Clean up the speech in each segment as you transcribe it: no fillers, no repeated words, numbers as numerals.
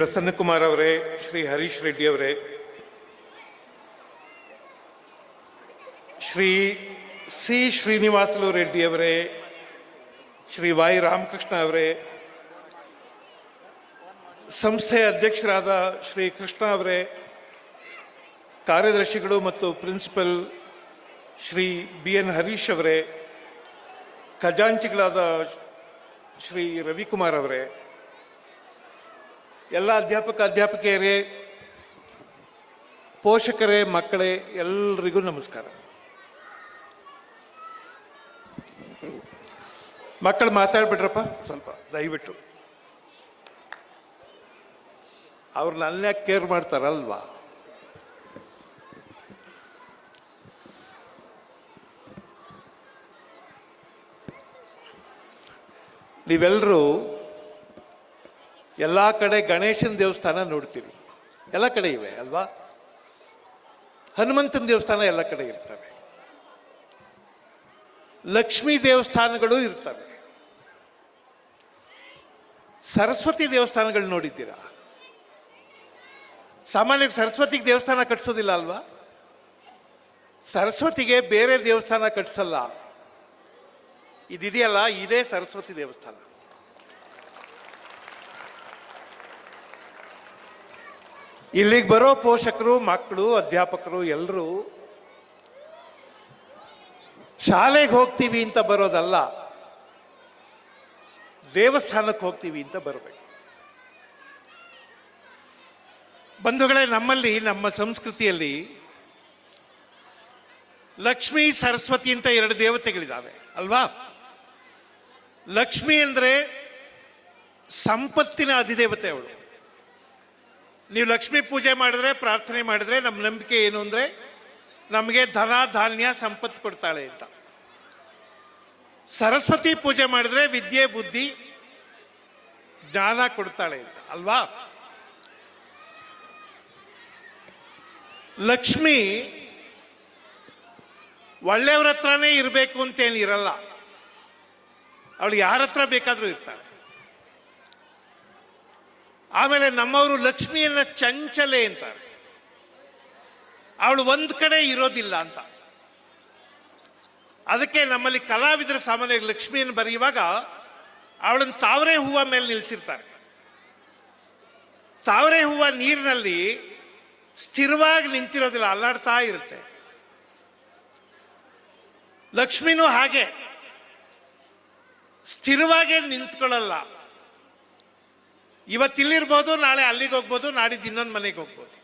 ಪ್ರಸನ್ನಕುಮಾರ್ ಅವರೇ, ಶ್ರೀ ಹರೀಶ್ ರೆಡ್ಡಿ ಅವರೇ, ಶ್ರೀ ಸಿ ಶ್ರೀನಿವಾಸಲು ರೆಡ್ಡಿ ಅವರೇ, ಶ್ರೀ ವೈ ರಾಮಕೃಷ್ಣ ಅವರೇ, ಸಂಸ್ಥೆಯ ಅಧ್ಯಕ್ಷರಾದ ಶ್ರೀ ಕೃಷ್ಣ ಅವರೇ, ಕಾರ್ಯದರ್ಶಿಗಳು ಮತ್ತು principal Shri B N Harish ಅವರೇ, ಖಜಾಂಚಿಗಳಾದ ಶ್ರೀ ರವಿಕುಮಾರ್ ಅವರೇ, ಎಲ್ಲ ಅಧ್ಯಾಪಕಿಯರೇ, ಪೋಷಕರೇ, ಮಕ್ಕಳೇ, ಎಲ್ರಿಗೂ ನಮಸ್ಕಾರ. ಮಕ್ಕಳು ಮಾತಾಡ್ಬಿಟ್ರಪ್ಪ ಸ್ವಲ್ಪ ದಯವಿಟ್ಟು. ಅವ್ರು ನನ್ನೇ ಕೇರ್ ಮಾಡ್ತಾರಲ್ವಾ? ನೀವೆಲ್ಲರೂ ಎಲ್ಲ ಕಡೆ ಗಣೇಶನ ದೇವಸ್ಥಾನ ನೋಡ್ತೀರಿ, ಎಲ್ಲ ಕಡೆ ಇವೆ ಅಲ್ವಾ? ಹನುಮಂತನ ದೇವಸ್ಥಾನ ಎಲ್ಲ ಕಡೆ ಇರ್ತವೆ, ಲಕ್ಷ್ಮೀ ದೇವಸ್ಥಾನಗಳು ಇರ್ತವೆ, ಸರಸ್ವತಿ ದೇವಸ್ಥಾನಗಳು ನೋಡಿದ್ದೀರಾ? ಸಾಮಾನ್ಯವಾಗಿ ಸರಸ್ವತಿಗೆ ದೇವಸ್ಥಾನ ಕಟ್ಸೋದಿಲ್ಲ ಅಲ್ವಾ? ಸರಸ್ವತಿಗೆ ಬೇರೆ ದೇವಸ್ಥಾನ ಕಟ್ಸಲ್ಲ, ಇದಿದೆಯಲ್ಲ ಇದೇ ಸರಸ್ವತಿ ದೇವಸ್ಥಾನ. ಇಲ್ಲಿಗೆ ಬರೋ ಪೋಷಕರು, ಮಕ್ಕಳು, ಅಧ್ಯಾಪಕರು ಎಲ್ಲರೂ ಶಾಲೆಗೆ ಹೋಗ್ತೀವಿ ಅಂತ ಬರೋದಲ್ಲ, ದೇವಸ್ಥಾನಕ್ಕೆ ಹೋಗ್ತೀವಿ ಅಂತ ಬರಬೇಕು. ಬಂಧುಗಳೇ, ನಮ್ಮಲ್ಲಿ, ನಮ್ಮ ಸಂಸ್ಕೃತಿಯಲ್ಲಿ ಲಕ್ಷ್ಮೀ ಸರಸ್ವತಿ ಅಂತ ಎರಡು ದೇವತೆಗಳಿದ್ದಾವೆ ಅಲ್ವಾ? ಲಕ್ಷ್ಮಿ ಅಂದರೆ ಸಂಪತ್ತಿನ ಅಧಿದೇವತೆ ಅವಳು. ನೀವು ಲಕ್ಷ್ಮೀ ಪೂಜೆ ಮಾಡಿದ್ರೆ, ಪ್ರಾರ್ಥನೆ ಮಾಡಿದ್ರೆ, ನಮ್ಮ ನಂಬಿಕೆ ಏನು ಅಂದರೆ ನಮಗೆ ಧನ ಧಾನ್ಯ ಸಂಪತ್ತು ಕೊಡ್ತಾಳೆ ಅಂತ. ಸರಸ್ವತಿ ಪೂಜೆ ಮಾಡಿದ್ರೆ ವಿದ್ಯೆ ಬುದ್ಧಿ ಜ್ಞಾನ ಕೊಡ್ತಾಳೆ ಅಂತ ಅಲ್ವಾ? ಲಕ್ಷ್ಮಿ ಒಳ್ಳೆಯವ್ರ ಹತ್ರನೇ ಇರಬೇಕು ಅಂತೇನಿರಲ್ಲ, ಅವಳು ಯಾರ ಹತ್ರ ಬೇಕಾದರೂ ಇರ್ತಾಳೆ. ಆಮೇಲೆ ನಮ್ಮವರು ಲಕ್ಷ್ಮಿಯನ್ನ ಚಂಚಲೆ ಅಂತಾರೆ, ಅವಳು ಒಂದು ಕಡೆ ಇರೋದಿಲ್ಲ ಅಂತ. ಅದಕ್ಕೆ ನಮ್ಮಲ್ಲಿ ಕಲಾವಿದರ ಸಾಮಾನ್ಯವಾಗಿ ಲಕ್ಷ್ಮಿಯನ್ನು ಬರೆಯುವಾಗ ಅವಳನ್ನು ತಾವರೆ ಹೂವ ಮೇಲೆ ನಿಲ್ಲಿಸಿರ್ತಾರೆ. ತಾವರೆ ಹೂವ ನೀರಿನಲ್ಲಿ ಸ್ಥಿರವಾಗಿ ನಿಂತಿರೋದಿಲ್ಲ, ಅಲ್ಲಾಡ್ತಾ ಇರುತ್ತೆ. ಲಕ್ಷ್ಮಿನೂ ಹಾಗೆ ಸ್ಥಿರವಾಗಿ ನಿಂತ್ಕೊಳ್ಳಲ್ಲ. ಇವತ್ತಿಲ್ಲಿರ್ಬೋದು, ನಾಳೆ ಅಲ್ಲಿಗೆ ಹೋಗ್ಬೋದು, ನಾಡಿದ್ದು ಇನ್ನೊಂದು ಮನೆಗೆ ಹೋಗ್ಬೋದು.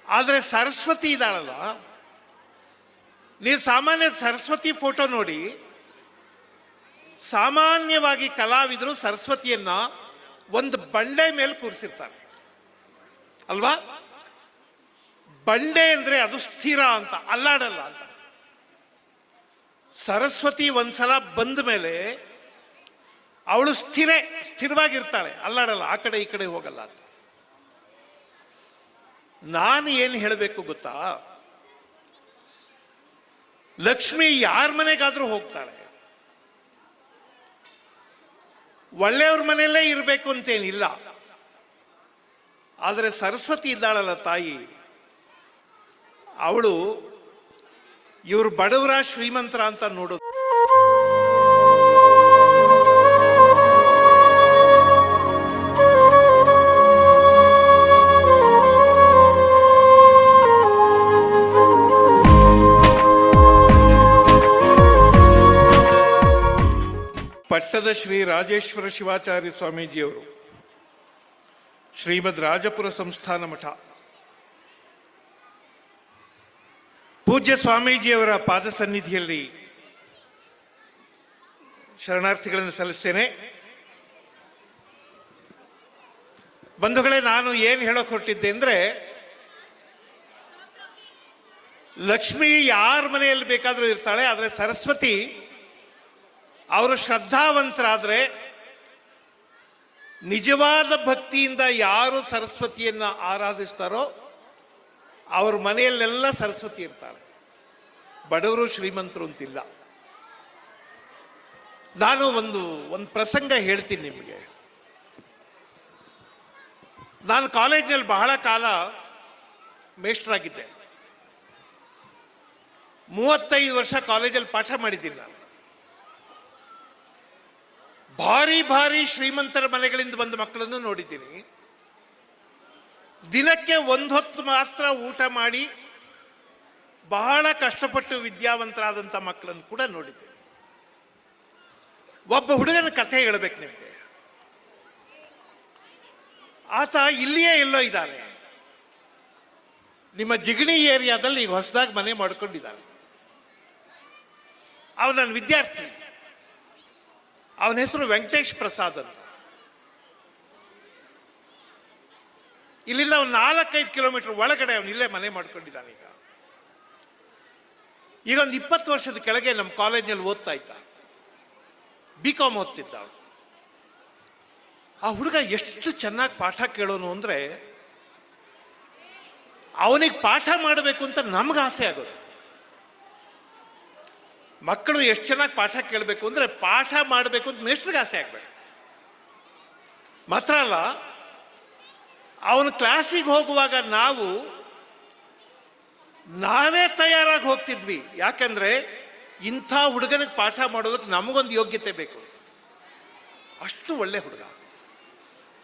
ಆದರೆ ಸರಸ್ವತಿ ಇದ್ದಾಳಲ್ಲ, ನೀವು ಸಾಮಾನ್ಯವಾಗಿ ಸರಸ್ವತಿ ಫೋಟೋ ನೋಡಿ, ಸಾಮಾನ್ಯವಾಗಿ ಕಲಾವಿದರು ಸರಸ್ವತಿಯನ್ನ ಒಂದು ಬಂಡೆ ಮೇಲೆ ಕೂರಿಸಿರ್ತಾರೆ ಅಲ್ವಾ? ಬಂಡೆ ಅಂದ್ರೆ ಅದು ಸ್ಥಿರ ಅಂತ, ಅಲ್ಲಾಡಲ್ಲ ಅಂತ. ಸರಸ್ವತಿ ಒಂದ್ಸಲ ಬಂದ ಮೇಲೆ ಅವಳು ಸ್ಥಿರವಾಗಿರ್ತಾಳೆ, ಅಲ್ಲಾಡಲ್ಲ, ಆ ಕಡೆ ಈ ಕಡೆ ಹೋಗಲ್ಲ ಅಂತ. ನಾನು ಏನು ಹೇಳಬೇಕು ಗೊತ್ತಾ? ಲಕ್ಷ್ಮಿ ಯಾರ ಮನೆಗಾದ್ರೂ ಹೋಗ್ತಾಳೆ, ಒಳ್ಳೆಯವ್ರ ಮನೆಯಲ್ಲೇ ಇರಬೇಕು ಅಂತೇನಿಲ್ಲ. ಆದರೆ ಸರಸ್ವತಿ ಇದ್ದಾಳಲ್ಲ ತಾಯಿ, ಅವಳು ಇವರು ಬಡವರ ಶ್ರೀಮಂತರ ಅಂತ ನೋಡೋದು. ಪಟ್ಟದ ಶ್ರೀ ರಾಜೇಶ್ವರ ಶಿವಾಚಾರ್ಯ ಸ್ವಾಮೀಜಿಯವರು ಶ್ರೀಮದ್ ರಾಜಪುರ ಸಂಸ್ಥಾನ ಮಠ, ಪೂಜ್ಯ ಸ್ವಾಮೀಜಿಯವರ ಪಾದ ಸನ್ನಿಧಿಯಲ್ಲಿ ಶರಣಾರ್ಥಿಗಳನ್ನು ಸಲ್ಲಿಸ್ತೇನೆ. ಬಂಧುಗಳೇ, ನಾನು ಏನು ಹೇಳೋಕೆ ಹೊರಟಿದ್ದೆ ಅಂದರೆ, ಲಕ್ಷ್ಮಿ ಯಾರ ಮನೆಯಲ್ಲಿ ಬೇಕಾದರೂ ಇರ್ತಾಳೆ, ಆದರೆ ಸರಸ್ವತಿ ಅವರು ಶ್ರದ್ಧಾವಂತರಾದರೆ, ನಿಜವಾದ ಭಕ್ತಿಯಿಂದ ಯಾರು ಸರಸ್ವತಿಯನ್ನ ಆರಾಧಿಸ್ತಾರೋ ಅವ್ರ ಮನೆಯಲ್ಲೆಲ್ಲ ಸರಸ್ವತಿ ಇರ್ತಾಳೆ. ಬಡವರು ಶ್ರೀಮಂತರು ಅಂತಿಲ್ಲ. ನಾನು ಒಂದು ಪ್ರಸಂಗ ಹೇಳ್ತೀನಿ ನಿಮಗೆ. ನಾನು ಕಾಲೇಜಿನಲ್ಲಿ ಬಹಳ ಕಾಲ ಮೇಷ್ಟ್ರಾಗಿದ್ದೆ. 35 ವರ್ಷ ಕಾಲೇಜಲ್ಲಿ ಪಾಠ ಮಾಡಿದ್ದೀನಿ ನಾನು. ಭಾರಿ ಭಾರಿ ಶ್ರೀಮಂತರ ಮನೆಗಳಿಂದ ಬಂದ ಮಕ್ಕಳನ್ನು ನೋಡಿದ್ದೀನಿ. ದಿನಕ್ಕೆ ಒಂದು ಹೊತ್ತು ಮಾತ್ರ ಊಟ ಮಾಡಿ ಬಹಳ ಕಷ್ಟಪಟ್ಟು ವಿದ್ಯಾವಂತರಾದಂಥ ಮಕ್ಕಳನ್ನು ಕೂಡ ನೋಡಿದ್ದೀನಿ. ಒಬ್ಬ ಹುಡುಗನ ಕಥೆ ಹೇಳಬೇಕು ನಿಮಗೆ. ಆತ ಇಲ್ಲಿಯೇ ಎಲ್ಲೋ ಇದ್ದಾನೆ, ನಿಮ್ಮ ಜಿಗಣಿ ಏರಿಯಾದಲ್ಲಿ ಈಗ ಹೊಸದಾಗಿ ಮನೆ ಮಾಡ್ಕೊಂಡಿದ್ದಾನೆ. ಅವನು ನನ್ನ ವಿದ್ಯಾರ್ಥಿ. ಅವನ ಹೆಸರು ವೆಂಕಟೇಶ್ ಪ್ರಸಾದ್ ಅಂತ. ಇಲ್ಲಿಂದ ಒಂದು 4-5 ಕಿಲೋಮೀಟರ್ ಒಳಗಡೆ ಅವನು ಇಲ್ಲೇ ಮನೆ ಮಾಡ್ಕೊಂಡಿದ್ದಾನೆ. ಈಗ ಒಂದು 20 ವರ್ಷದ ಕೆಳಗೆ ನಮ್ಮ ಕಾಲೇಜ್ನಲ್ಲಿ ಓದ್ತಾ ಇದ್ದ, BCom ಓದ್ತಿದ್ದ ಅವನು. ಆ ಹುಡುಗ ಎಷ್ಟು ಚೆನ್ನಾಗಿ ಪಾಠ ಕೇಳೋನು ಅಂದರೆ, ಅವನಿಗೆ ಪಾಠ ಮಾಡಬೇಕು ಅಂತ ನಮ್ಗೆ ಆಸೆ ಆಗೋದು. ಮಕ್ಕಳು ಎಷ್ಟು ಚೆನ್ನಾಗಿ ಪಾಠ ಕೇಳಬೇಕು ಅಂದರೆ ಪಾಠ ಮಾಡಬೇಕು ಅಂತ ಮೇಷ್ಟ್ರಿಗೆ ಆಸೆ ಆಗ್ಬೇಕು. ಮಾತ್ರ ಅಲ್ಲ, ಅವನು ಕ್ಲಾಸಿಗೆ ಹೋಗುವಾಗ ನಾವೇ ತಯಾರಾಗಿ ಹೋಗ್ತಿದ್ವಿ. ಯಾಕಂದ್ರೆ ಇಂಥ ಹುಡುಗನಿಗೆ ಪಾಠ ಮಾಡೋದಕ್ಕೆ ನಮಗೊಂದು ಯೋಗ್ಯತೆ ಬೇಕು. ಅಷ್ಟು ಒಳ್ಳೆ ಹುಡುಗ.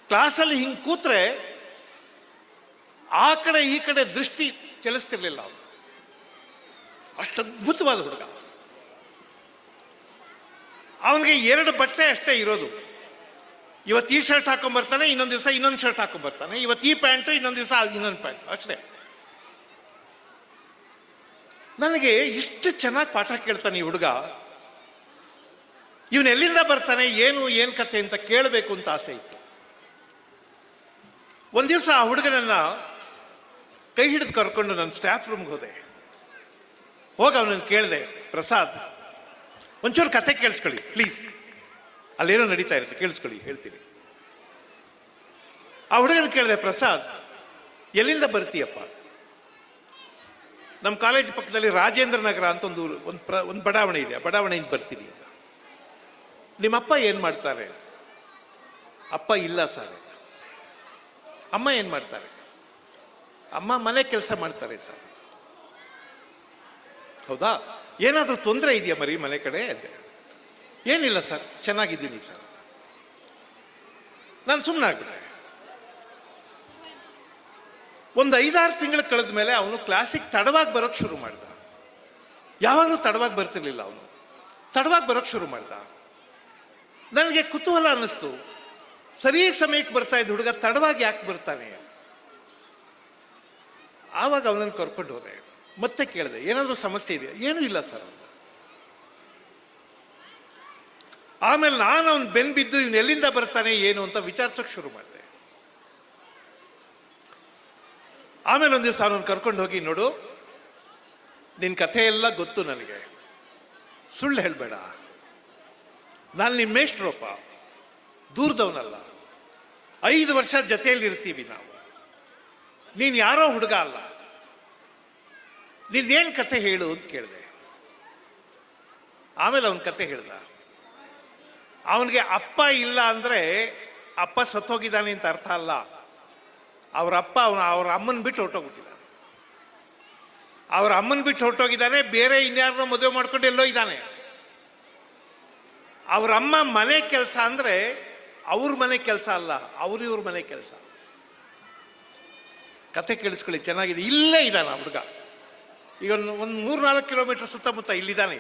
ಕ್ಲಾಸಲ್ಲಿ ಹಿಂಗೆ ಕೂತ್ರೆ ಆ ಕಡೆ ಈ ಕಡೆ ದೃಷ್ಟಿ ಚಲಿಸ್ತಿರ್ಲಿಲ್ಲ ಅವನು. ಅಷ್ಟು ಅದ್ಭುತವಾದ ಹುಡುಗ. ಅವನಿಗೆ 2 ಬಟ್ಟೆ ಅಷ್ಟೇ ಇರೋದು. ಇವತ್ತು ಈ ಶರ್ಟ್ ಹಾಕೊಂಡ್ಬರ್ತಾನೆ, ಇನ್ನೊಂದು ದಿವಸ ಇನ್ನೊಂದು ಶರ್ಟ್ ಹಾಕೊಂಡ್ಬರ್ತಾನೆ. ಇವತ್ತು ಈ ಪ್ಯಾಂಟು, ಇನ್ನೊಂದು ದಿವಸ ಇನ್ನೊಂದು ಪ್ಯಾಂಟು ಅಷ್ಟೇ. ನನಗೆ ಇಷ್ಟು ಚೆನ್ನಾಗಿ ಪಾಠ ಕೇಳ್ತಾನೆ ಈ ಹುಡುಗ. ಇವನು ಎಲ್ಲಿಂದ ಬರ್ತಾನೆ, ಏನು ಕತೆ ಅಂತ ಕೇಳಬೇಕು ಅಂತ ಆಸೆ ಇತ್ತು. ಒಂದು ದಿವಸ ಆ ಹುಡುಗನನ್ನ ಕೈ ಹಿಡಿದು ಕರ್ಕೊಂಡು ನನ್ನ ಸ್ಟಾಫ್ ರೂಮ್ಗೆ ಹೋದೆ. ಹೋಗಿ ಅವನನ್ನು ಕೇಳಿದೆ, ಪ್ರಸಾದ್ ಒಂಚೂರು ಕತೆ ಕೇಳಿಸ್ಕೊಳ್ಳಿ ಪ್ಲೀಸ್, ಅಲ್ಲೇನೋ ನಡೀತಾ ಇರುತ್ತೆ, ಕೇಳಿಸ್ಕೊಳ್ಳಿ ಹೇಳ್ತೀನಿ. ಆ ಹುಡುಗನ ಕೇಳಿದೆ, ಪ್ರಸಾದ್ ಎಲ್ಲಿಂದ ಬರ್ತೀಯಪ್ಪ? ನಮ್ಮ ಕಾಲೇಜ್ ಪಕ್ಕದಲ್ಲಿ ರಾಜೇಂದ್ರ ನಗರ ಅಂತ ಒಂದು ಬಡಾವಣೆ ಇದೆ, ಆ ಬಡಾವಣೆಯಿಂದ ಬರ್ತೀನಿ. ನಿಮ್ಮಪ್ಪ ಏನು ಮಾಡ್ತಾರೆ? ಅಪ್ಪ ಇಲ್ಲ ಸರ್. ಅಮ್ಮ ಏನು ಮಾಡ್ತಾರೆ? ಅಮ್ಮ ಮನೆ ಕೆಲಸ ಮಾಡ್ತಾರೆ ಸರ್. ಹೌದಾ, ಏನಾದರೂ ತೊಂದರೆ ಇದೆಯಾ ಮರಿ ಮನೆ ಕಡೆ? ಅಂತೆ. ಏನಿಲ್ಲ ಸರ್, ಚೆನ್ನಾಗಿದ್ದೀನಿ ಸರ್. ನಾನು ಸುಮ್ಮನೆ ಆಗ್ಬಿಟ್ಟೆ. ಒಂದು 5-6 ತಿಂಗಳು ಕಳೆದ ಮೇಲೆ ಅವನು ಕ್ಲಾಸಿಗೆ ತಡವಾಗಿ ಬರೋಕ್ಕೆ ಶುರು ಮಾಡ್ದ. ಯಾವಾಗಲೂ ತಡವಾಗಿ ಬರ್ತಿರ್ಲಿಲ್ಲ ಅವನು, ತಡವಾಗಿ ಬರೋಕ್ಕೆ ಶುರು ಮಾಡ್ದ. ನನಗೆ ಕುತೂಹಲ ಅನ್ನಿಸ್ತು, ಸರಿ ಸಮಯಕ್ಕೆ ಬರ್ತಾ ಇದ್ದ ಹುಡುಗ ತಡವಾಗಿ ಯಾಕೆ ಬರ್ತಾನೆ? ಆವಾಗ ಅವನನ್ನು ಕರ್ಕೊಂಡು ಹೋದೆ. ಮತ್ತೆ ಕೇಳಿದೆ, ಏನಾದರೂ ಸಮಸ್ಯೆ ಇದೆಯಾ? ಏನೂ ಇಲ್ಲ ಸರ್. ಆಮೇಲೆ ನಾನು ಅವನು ಬೆನ್ನು ಬಿದ್ದು ಇವನು ಎಲ್ಲಿಂದ ಬರ್ತಾನೆ ಏನು ಅಂತ ವಿಚಾರಿಸೋಕೆ ಶುರು ಮಾಡಿದೆ. ಆಮೇಲೆ ಒಂದು ದಿವಸ ಅವನನ್ನು ಕರ್ಕೊಂಡು ಹೋಗಿ, ನೋಡು ನಿನ್ನ ಕಥೆ ಎಲ್ಲ ಗೊತ್ತು ನನಗೆ, ಸುಳ್ಳು ಹೇಳಬೇಡ, ನಾನು ನಿಮ್ಮ ಮೇಷ್ಟ್ರಪ್ಪ, ದೂರದವನಲ್ಲ, 5 ವರ್ಷ ಜೊತೆಯಲ್ಲಿ ಇರ್ತೀವಿ ನಾವು, ನೀನು ಯಾರೋ ಹುಡುಗ ಅಲ್ಲ, ನಿಂದೇನು ಕತೆ ಹೇಳು ಅಂತ ಕೇಳಿದೆ. ಆಮೇಲೆ ಅವನ ಕತೆ ಹೇಳ್ದ. ಅವನಿಗೆ ಅಪ್ಪ ಇಲ್ಲ ಅಂದರೆ ಅಪ್ಪ ಸತ್ತೋಗಿದ್ದಾನೆ ಅಂತ ಅರ್ಥ ಅಲ್ಲ. ಅವ್ರ ಅಮ್ಮನ ಬಿಟ್ಟು ಹೊರಟೋಗ್ಬಿಟ್ಟಿದ್ದಾನೆ. ಅವ್ರ ಅಮ್ಮನ ಬಿಟ್ಟು ಹೊರಟೋಗಿದ್ದಾನೆ, ಬೇರೆ ಇನ್ಯಾರನ್ನೋ ಮದುವೆ ಮಾಡ್ಕೊಂಡು ಎಲ್ಲೋ ಇದ್ದಾನೆ. ಅವ್ರ ಅಮ್ಮ ಮನೆ ಕೆಲಸ ಅಂದರೆ ಅವ್ರ ಮನೆ ಕೆಲಸ ಅಲ್ಲ, ಇವ್ರ ಮನೆ ಕೆಲಸ. ಕತೆ ಕೇಳಿಸ್ಕೊಳ್ಳಿ, ಚೆನ್ನಾಗಿದೆ. ಇಲ್ಲೇ ಇದ್ದಾನೆ ಆ ಹುಡುಗ. ಈಗ ಒಂದು 3-4 ಕಿಲೋಮೀಟರ್ ಸುತ್ತಮುತ್ತ ಇಲ್ಲಿದ್ದಾನೆ.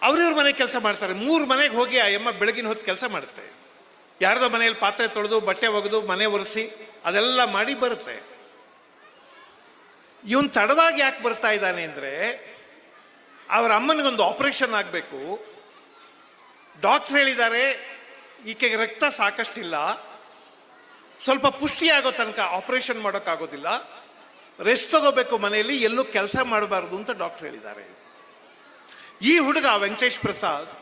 ಅವ್ರಿವ್ರ ಮನೆ ಕೆಲಸ ಮಾಡ್ತಾರೆ. 3 ಮನೆಗೆ ಹೋಗಿ ಆ ಅಮ್ಮ ಬೆಳಗಿನ ಹೊತ್ತು ಕೆಲಸ ಮಾಡ್ತಾರೆ. ಯಾರ್ದೋ ಮನೆಯಲ್ಲಿ ಪಾತ್ರೆ ತೊಳೆದು, ಬಟ್ಟೆ ಒಗೆದು, ಮನೆ ಒರೆಸಿ ಅದೆಲ್ಲ ಮಾಡಿ ಬರುತ್ತೆ. ಇವನು ತಡವಾಗಿ ಯಾಕೆ ಬರ್ತಾ ಇದ್ದಾನೆ ಅಂದರೆ, ಅವ್ರ ಅಮ್ಮನಿಗೊಂದು ಆಪರೇಷನ್ ಆಗಬೇಕು. ಡಾಕ್ಟರ್ ಹೇಳಿದ್ದಾರೆ ಈಕೆಗೆ ರಕ್ತ ಸಾಕಷ್ಟಿಲ್ಲ, ಸ್ವಲ್ಪ ಪುಷ್ಟಿ ಆಗೋ ತನಕ ಆಪರೇಷನ್ ಮಾಡೋಕ್ಕಾಗೋದಿಲ್ಲ, ರೆಸ್ಟ್ ತಗೋಬೇಕು ಮನೆಯಲ್ಲಿ, ಎಲ್ಲೂ ಕೆಲಸ ಮಾಡಬಾರ್ದು ಅಂತ ಡಾಕ್ಟರ್ ಹೇಳಿದ್ದಾರೆ. ಈ ಹುಡುಗ ವೆಂಕಟೇಶ್ ಪ್ರಸಾದ್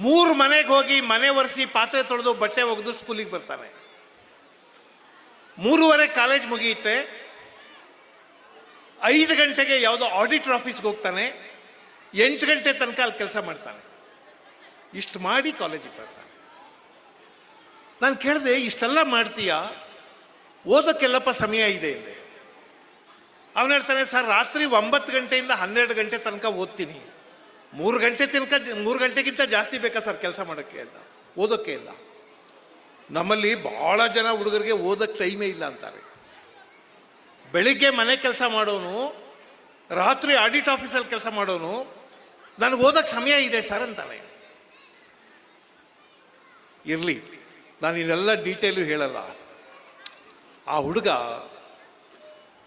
3 ಮನೆಗೆ ಹೋಗಿ ಮನೆ ಒರೆಸಿ, ಪಾತ್ರೆ ತೊಳೆದು, ಬಟ್ಟೆ ಒಗೆದು ಸ್ಕೂಲಿಗೆ ಬರ್ತಾನೆ. 3:30 ಕಾಲೇಜ್ ಮುಗಿಯುತ್ತೆ. 5 ಗಂಟೆಗೆ ಯಾವುದೋ ಆಡಿಟರ್ ಆಫೀಸ್ಗೆ ಹೋಗ್ತಾನೆ. 8 ಗಂಟೆ ತನಕ ಅಲ್ಲಿ ಕೆಲಸ ಮಾಡ್ತಾನೆ. ಇಷ್ಟು ಮಾಡಿ ಕಾಲೇಜಿಗೆ ಬರ್ತಾನೆ. ನಾನು ಕೇಳಿದೆ, ಇಷ್ಟೆಲ್ಲ ಮಾಡ್ತೀಯಾ, ಓದೋಕ್ಕೆಲ್ಲಪ್ಪ ಸಮಯ ಇದೆ ಎಂದೆ. ಅವನು ಹೇಳ್ತಾನೆ, ಸರ್ ರಾತ್ರಿ 9 ಗಂಟೆಯಿಂದ 12 ಗಂಟೆ ತನಕ ಓದ್ತೀನಿ, 3 ಗಂಟೆಗಿಂತ ಜಾಸ್ತಿ ಬೇಕಾ ಸರ್ ಕೆಲಸ ಮಾಡೋಕ್ಕೆ ಅಂತ, ಓದೋಕ್ಕೆ ಇಲ್ಲ. ನಮ್ಮಲ್ಲಿ ಭಾಳ ಜನ ಹುಡುಗರಿಗೆ ಓದೋಕ್ಕೆ ಟೈಮೇ ಇಲ್ಲ ಅಂತಾರೆ. ಬೆಳಿಗ್ಗೆ ಮನೆ ಕೆಲಸ ಮಾಡೋನು, ರಾತ್ರಿ ಆಡಿಟ್ ಆಫೀಸಲ್ಲಿ ಕೆಲಸ ಮಾಡೋನು, ನನಗೆ ಓದೋಕ್ಕೆ ಸಮಯ ಇದೆ ಸರ್ ಅಂತಾನೆ. ಇರಲಿ, ನಾನು ಇದೆಲ್ಲ ಡೀಟೇಲು ಹೇಳಲ್ಲ. ಆ ಹುಡುಗ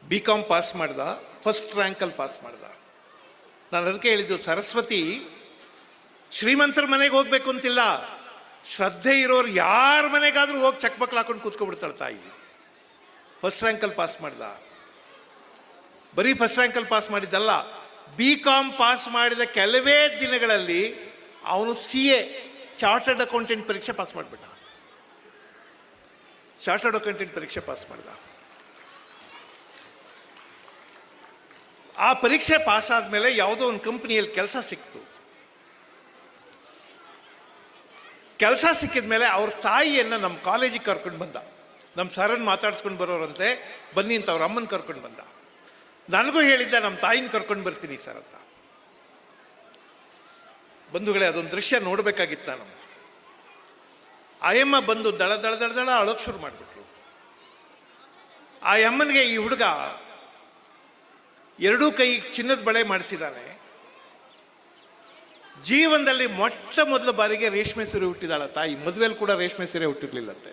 BCom ಪಾಸ್ ಮಾಡ್ದ, ಫಸ್ಟ್ ರ್ಯಾಂಕಲ್ಲಿ ಪಾಸ್ ಮಾಡ್ದ. ನಾನು ಅದಕ್ಕೆ ಹೇಳಿದ್ದು, ಸರಸ್ವತಿ ಶ್ರೀಮಂತರ ಮನೆಗೆ ಹೋಗ್ಬೇಕು ಅಂತಿಲ್ಲ, ಶ್ರದ್ಧೆ ಇರೋರು ಯಾರ ಮನೆಗಾದ್ರೂ ಹೋಗಿ ಚಕ್ಮಕ್ಳು ಹಾಕೊಂಡು ಕೂತ್ಕೊಬಿಡ್ತಾಳೆ ತಾಯಿ. ಫಸ್ಟ್ ರ್ಯಾಂಕಲ್ಲಿ ಪಾಸ್ ಮಾಡ್ದ. ಬರೀ ಫಸ್ಟ್ ರ್ಯಾಂಕಲ್ಲಿ ಪಾಸ್ ಮಾಡಿದ್ದಲ್ಲ, BCom ಪಾಸ್ ಮಾಡಿದ ಕೆಲವೇ ದಿನಗಳಲ್ಲಿ ಅವನು CA ಚಾರ್ಟರ್ಡ್ ಅಕೌಂಟೆಂಟ್ ಪರೀಕ್ಷೆ ಪಾಸ್ ಮಾಡಿಬಿಟ್ಟ. ಚಾರ್ಟರ್ಡ್ ಅಕೌಂಟೆಂಟ್ ಪರೀಕ್ಷೆ ಪಾಸ್ ಮಾಡ್ದ. ಆ ಪರೀಕ್ಷೆ ಪಾಸ್ ಆದಮೇಲೆ ಯಾವುದೋ ಒಂದು ಕಂಪ್ನಿಯಲ್ಲಿ ಕೆಲಸ ಸಿಕ್ತು. ಕೆಲಸ ಸಿಕ್ಕಿದ ಮೇಲೆ ಅವ್ರ ತಾಯಿಯನ್ನು ನಮ್ಮ ಕಾಲೇಜಿಗೆ ಕರ್ಕೊಂಡು ಬಂದ. ನಮ್ಮ ಸರನ್ನು ಮಾತಾಡ್ಸ್ಕೊಂಡು ಬರೋರಂತೆ, ಬನ್ನಿ ಅಂತ ಅವ್ರ ಅಮ್ಮನ ಕರ್ಕೊಂಡು ಬಂದ. ನನಗೂ ಹೇಳಿದ್ದ, ನಮ್ಮ ತಾಯಿನ ಕರ್ಕೊಂಡು ಬರ್ತೀನಿ ಸರ್ ಅಂತ. ಬಂಧುಗಳೇ, ಅದೊಂದು ದೃಶ್ಯ ನೋಡಬೇಕಾಗಿತ್ತು ನಾನು. ಆಯಮ್ಮ ಬಂದು ದಳ ದಳ ದಳ ದಳ ಅಳೋಕ್ಕೆ ಶುರು ಮಾಡಿಬಿಟ್ರು. ಆ ಅಮ್ಮನಿಗೆ ಈ ಹುಡುಗ 2 ಕೈ ಚಿನ್ನದ ಬಳೆ ಮಾಡಿಸಿದ್ದಾನೆ. ಜೀವನದಲ್ಲಿ ಮೊಟ್ಟ ಮೊದಲ ಬಾರಿಗೆ ರೇಷ್ಮೆ ಸೀರೆ ಹುಟ್ಟಿದಾಳ ತಾಯಿ. ಮದುವೆಯಲ್ಲಿ ಕೂಡ ರೇಷ್ಮೆ ಸೀರೆ ಹುಟ್ಟಿರ್ಲಿಲ್ಲಂತೆ,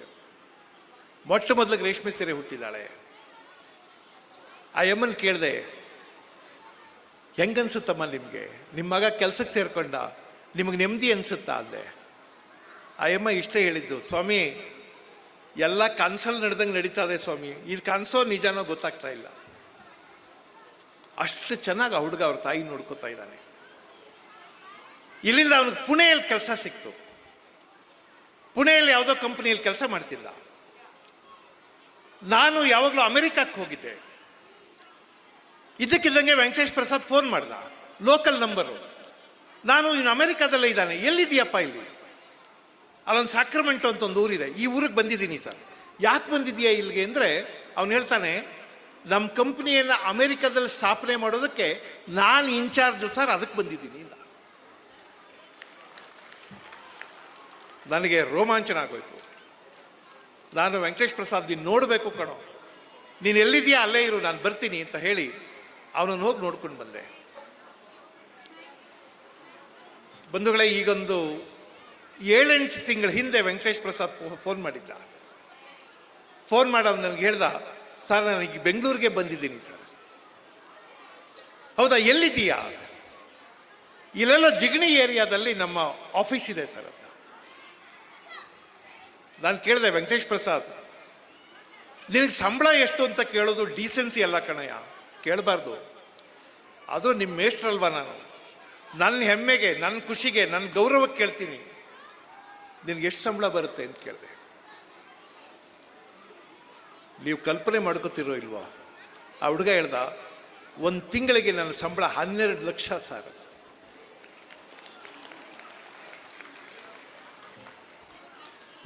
ಮೊಟ್ಟ ಮೊದಲಿಗೆ ರೇಷ್ಮೆ ಸೀರೆ ಹುಟ್ಟಿದಾಳೆ. ಆ ಅಮ್ಮನ ಕೇಳಿದೆ, ಹೆಂಗನ್ಸುತ್ತಮ್ಮ ನಿಮಗೆ, ನಿಮ್ಮ ಮಗ ಕೆಲ್ಸಕ್ಕೆ ಸೇರ್ಕೊಂಡ, ನಿಮಗೆ ನೆಮ್ಮದಿ ಅನ್ಸುತ್ತಾ ಅಂದೆ. ಆ ಅಮ್ಮ ಇಷ್ಟೇ ಹೇಳಿದ್ದು, ಸ್ವಾಮಿ ಎಲ್ಲ ಕನ್ಸಲ್ಲಿ ನಡೆದಂಗೆ ನಡೀತಾ ಇದೆ ಸ್ವಾಮಿ, ಇದು ಕನ್ಸೋ ನಿಜಾನೋ ಗೊತ್ತಾಗ್ತಾ ಇಲ್ಲ. ಅಷ್ಟು ಚೆನ್ನಾಗಿ ಆ ಹುಡುಗ ಅವ್ರ ತಾಯಿ ನೋಡ್ಕೋತಾ ಇದ್ದಾನೆ. ಇಲ್ಲಿಂದ ಅವನಿಗೆ ಪುಣೆಯಲ್ಲಿ ಕೆಲಸ ಸಿಕ್ತು. ಪುಣೆಯಲ್ಲಿ ಯಾವುದೋ ಕಂಪ್ನಿಯಲ್ಲಿ ಕೆಲಸ ಮಾಡ್ತಿದ್ದ. ನಾನು ಯಾವಾಗಲೂ ಅಮೆರಿಕಕ್ಕೆ ಹೋಗಿದ್ದೆ. ಇದಕ್ಕಿದ್ದಂಗೆ ವೆಂಕಟೇಶ್ ಪ್ರಸಾದ್ ಫೋನ್ ಮಾಡ್ದ, ಲೋಕಲ್ ನಂಬರು. ನಾನು ಇನ್ನು ಅಮೆರಿಕಾದಲ್ಲೇ ಇದ್ದಾನೆ, ಎಲ್ಲಿದ್ದೀಯಪ್ಪ? ಇಲ್ಲಿ ಅಲ್ಲೊಂದು ಸಾಕ್ರಮೆಂಟು ಅಂತ ಒಂದು ಊರಿದೆ, ಈ ಊರಿಗೆ ಬಂದಿದ್ದೀನಿ ಸರ್. ಯಾಕೆ ಬಂದಿದ್ದೀಯಾ ಇಲ್ಲಿಗೆ ಅಂದರೆ, ಅವನು ಹೇಳ್ತಾನೆ, ನಮ್ಮ ಕಂಪ್ನಿಯನ್ನು ಅಮೆರಿಕಾದಲ್ಲಿ ಸ್ಥಾಪನೆ ಮಾಡೋದಕ್ಕೆ ನಾನು ಇನ್ಚಾರ್ಜು ಸರ್, ಅದಕ್ಕೆ ಬಂದಿದ್ದೀನಿ ಅಂತ. ನನಗೆ ರೋಮಾಂಚನ ಆಗೋಯ್ತು. ನಾನು ವೆಂಕಟೇಶ್ ಪ್ರಸಾದ್ ನೀನು ನೋಡಬೇಕು ಕಣೋ, ನೀನು ಎಲ್ಲಿದೆಯಾ ಅಲ್ಲೇ ಇರು, ನಾನು ಬರ್ತೀನಿ ಅಂತ ಹೇಳಿ ಅವನನ್ನು ಹೋಗಿ ನೋಡ್ಕೊಂಡು ಬಂದೆ. ಬಂಧುಗಳೇ, ಈಗೊಂದು 7-8 ತಿಂಗಳ ಹಿಂದೆ ವೆಂಕಟೇಶ್ ಪ್ರಸಾದ್ ಫೋನ್ ಮಾಡಿದ್ದ. ಫೋನ್ ಮಾಡಿ ಅವ್ನು ನನಗೆ ಹೇಳ್ದ, ಸರ್ ನನಗೆ ಬೆಂಗಳೂರಿಗೆ ಬಂದಿದ್ದೀನಿ ಸರ್. ಹೌದಾ, ಎಲ್ಲಿದ್ದೀಯಾ? ಇಲ್ಲೆಲ್ಲ ಜಿಗಣಿ ಏರಿಯಾದಲ್ಲಿ ನಮ್ಮ ಆಫೀಸ್ ಇದೆ ಸರ್ ಅಂತ. ನಾನು ಕೇಳಿದೆ, ವೆಂಕಟೇಶ್ ಪ್ರಸಾದ್ ನಿನಗೆ ಸಂಬಳ ಎಷ್ಟು ಅಂತ ಕೇಳೋದು ಡೀಸೆನ್ಸಿ ಅಲ್ಲ ಕಣಯ್ಯ, ಕೇಳಬಾರ್ದು. ಅದು ನಿಮ್ಮ ಮೇಷ್ಟ್ರಲ್ವಾ ನಾನು, ನನ್ನ ಹೆಮ್ಮೆಗೆ, ನನ್ನ ಖುಷಿಗೆ, ನನ್ನ ಗೌರವಕ್ಕೆ ಕೇಳ್ತೀನಿ, ನಿನಗೆ ಎಷ್ಟು ಸಂಬಳ ಬರುತ್ತೆ ಅಂತ ಕೇಳಿದೆ. ನೀವು ಕಲ್ಪನೆ ಮಾಡ್ಕೋತಿರೋ ಇಲ್ವಾ? ಆ ಹುಡುಗ ಹೇಳ್ದ, 1 ತಿಂಗಳಿಗೆ ನನ್ನ ಸಂಬಳ 12 ಲಕ್ಷ ಸರ್.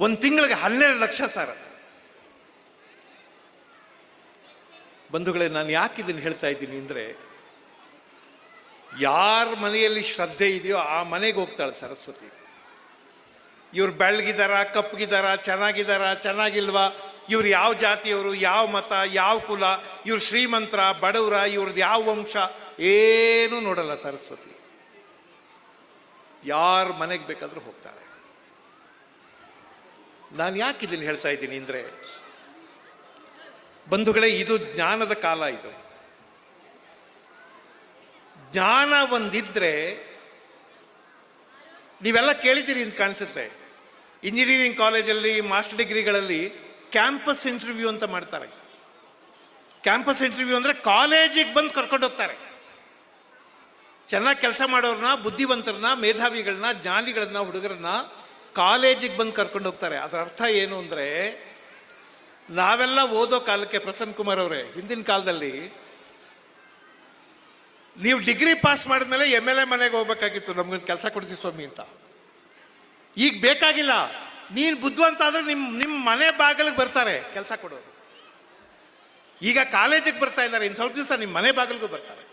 1 ತಿಂಗಳಿಗೆ 12 ಲಕ್ಷ ಸರ್. ಬಂಧುಗಳೇ, ನಾನು ಯಾಕೆ ಇದನ್ನು ಹೇಳ್ತಾ ಇದ್ದೀನಿ ಅಂದರೆ, ಯಾರ ಮನೆಯಲ್ಲಿ ಶ್ರದ್ಧೆ ಇದೆಯೋ ಆ ಮನೆಗೆ ಹೋಗ್ತಾಳೆ ಸರಸ್ವತಿ. ಇವ್ರು ಬೆಳಗಿದಾರ, ಕಪ್ಪಗಿದಾರ, ಚೆನ್ನಾಗಿದಾರ, ಚೆನ್ನಾಗಿಲ್ವಾ, ಇವ್ರು ಯಾವ ಜಾತಿಯವರು, ಯಾವ ಮತ, ಯಾವ ಕುಲ, ಇವ್ರು ಶ್ರೀಮಂತರ, ಬಡವರ, ಇವ್ರದ್ದು ಯಾವ ವಂಶ, ಏನೂ ನೋಡಲ್ಲ ಸರಸ್ವತಿ. ಯಾರ ಮನೆಗೆ ಬೇಕಾದರೂ ಹೋಗ್ತಾಳೆ. ನಾನು ಯಾಕೆ ಇದನ್ನು ಹೇಳ್ತಾ ಇದ್ದೀನಿ ಅಂದರೆ, ಬಂಧುಗಳೇ, ಇದು ಜ್ಞಾನದ ಕಾಲ. ಇದು ಜ್ಞಾನ ಒಂದಿದ್ರೆ, ನೀವೆಲ್ಲ ಕೇಳಿದ್ದೀರಿ ಅಂತ ಕಾಣಿಸುತ್ತೆ, ಇಂಜಿನಿಯರಿಂಗ್ ಕಾಲೇಜಲ್ಲಿ, ಮಾಸ್ಟರ್ ಡಿಗ್ರಿಗಳಲ್ಲಿ ಕ್ಯಾಂಪಸ್ ಇಂಟರ್ವ್ಯೂ ಅಂತ ಮಾಡ್ತಾರೆ. ಕ್ಯಾಂಪಸ್ ಇಂಟರ್ವ್ಯೂ ಅಂದರೆ ಕಾಲೇಜಿಗೆ ಬಂದು ಕರ್ಕೊಂಡು ಹೋಗ್ತಾರೆ. ಚೆನ್ನಾಗಿ ಕೆಲಸ ಮಾಡೋರನ್ನ, ಬುದ್ಧಿವಂತರನ್ನ, ಮೇಧಾವಿಗಳನ್ನ, ಜ್ಞಾನಿಗಳನ್ನ, ಹುಡುಗರನ್ನ ಕಾಲೇಜಿಗೆ ಬಂದು ಕರ್ಕೊಂಡು ಹೋಗ್ತಾರೆ. ಅದರ ಅರ್ಥ ಏನು ಅಂದರೆ, ನಾವೆಲ್ಲ ಓದೋ ಕಾಲಕ್ಕೆ, ಪ್ರಸನ್ನ ಕುಮಾರ್ ಅವರೇ, ಹಿಂದಿನ ಕಾಲದಲ್ಲಿ ನೀವು ಡಿಗ್ರಿ ಪಾಸ್ ಮಾಡಿದ್ಮೇಲೆ MLA ಮನೆಗೆ ಹೋಗ್ಬೇಕಾಗಿತ್ತು, ನಮ್ಗೊಂದು ಕೆಲಸ ಕೊಡಿಸಿ ಸ್ವಾಮಿ ಅಂತ. ಈಗ ಬೇಕಾಗಿಲ್ಲ, ನೀನು ಬುದ್ಧಿವಂತ ಆದರೆ ನಿಮ್ಮ ಮನೆ ಬಾಗಿಲಿಗೆ ಬರ್ತಾರೆ ಕೆಲಸ ಕೊಡೋರು. ಈಗ ಕಾಲೇಜಿಗೆ ಬರ್ತಾ ಇದ್ದಾರೆ, ಇನ್ನು ಸ್ವಲ್ಪ ದಿವಸ ನಿಮ್ಮ ಮನೆ ಬಾಗಿಲಿಗೂ ಬರ್ತಾರೆ.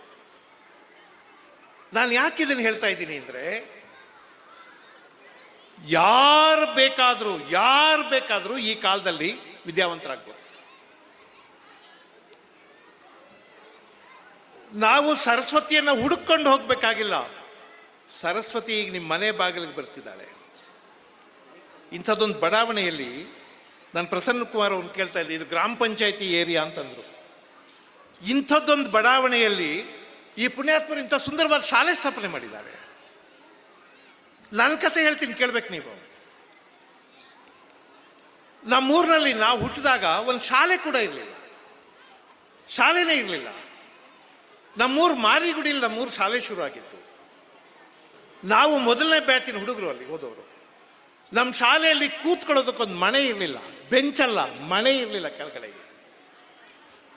ನಾನು ಯಾಕೆ ಇದನ್ನು ಹೇಳ್ತಾ ಇದ್ದೀನಿ ಅಂದರೆ, ಯಾರು ಬೇಕಾದರೂ ಈ ಕಾಲದಲ್ಲಿ ವಿದ್ಯಾವಂತರಾಗ್ಬೋದು. ನಾವು ಸರಸ್ವತಿಯನ್ನು ಹುಡುಕೊಂಡು ಹೋಗಬೇಕಾಗಿಲ್ಲ. ಸರಸ್ವತಿ ಈಗ ನಿಮ್ಮ ಮನೆ ಬಾಗಿಲಿಗೆ ಬರ್ತಿದ್ದಾಳೆ. ಇಂಥದ್ದೊಂದು ಬಡಾವಣೆಯಲ್ಲಿ ನಾನು ಪ್ರಸನ್ನ ಕುಮಾರ್ ಅವ್ರನ್ನ ಕೇಳ್ತಾ ಇದ್ದೆ, ಇದು ಗ್ರಾಮ ಪಂಚಾಯತಿ ಏರಿಯಾ ಅಂತಂದರು. ಇಂಥದ್ದೊಂದು ಬಡಾವಣೆಯಲ್ಲಿ ಈ ಪುಣ್ಯಾತ್ಮರು ಇಂಥ ಸುಂದರವಾದ ಶಾಲೆ ಸ್ಥಾಪನೆ ಮಾಡಿದ್ದಾರೆ. ನನ್ನ ಕತೆ ಹೇಳ್ತೀನಿ, ಕೇಳ್ಬೇಕು ನೀವು. ನಮ್ಮೂರಿನಲ್ಲಿ ನಾವು ಹುಟ್ಟಿದಾಗ ಒಂದು ಶಾಲೆ ಕೂಡ ಇರಲಿಲ್ಲ, ಶಾಲೆನೇ ಇರಲಿಲ್ಲ. ನಮ್ಮೂರು ಮಾರಿಗುಡಿಯಲ್ಲಿ ನಮ್ಮೂರು ಶಾಲೆ ಶುರು ಆಗಿತ್ತು. ನಾವು ಮೊದಲನೇ ಬ್ಯಾಚಿನ ಹುಡುಗರು ಅಲ್ಲಿ ಹೋದವರು. ನಮ್ಮ ಶಾಲೆಯಲ್ಲಿ ಕೂತ್ಕೊಳ್ಳೋದಕ್ಕೊಂದು ಮಣೆ ಇರಲಿಲ್ಲ, ಬೆಂಚಲ್ಲ, ಮಣೆ ಇರಲಿಲ್ಲ ಕೆಳಗಡೆಗೆ.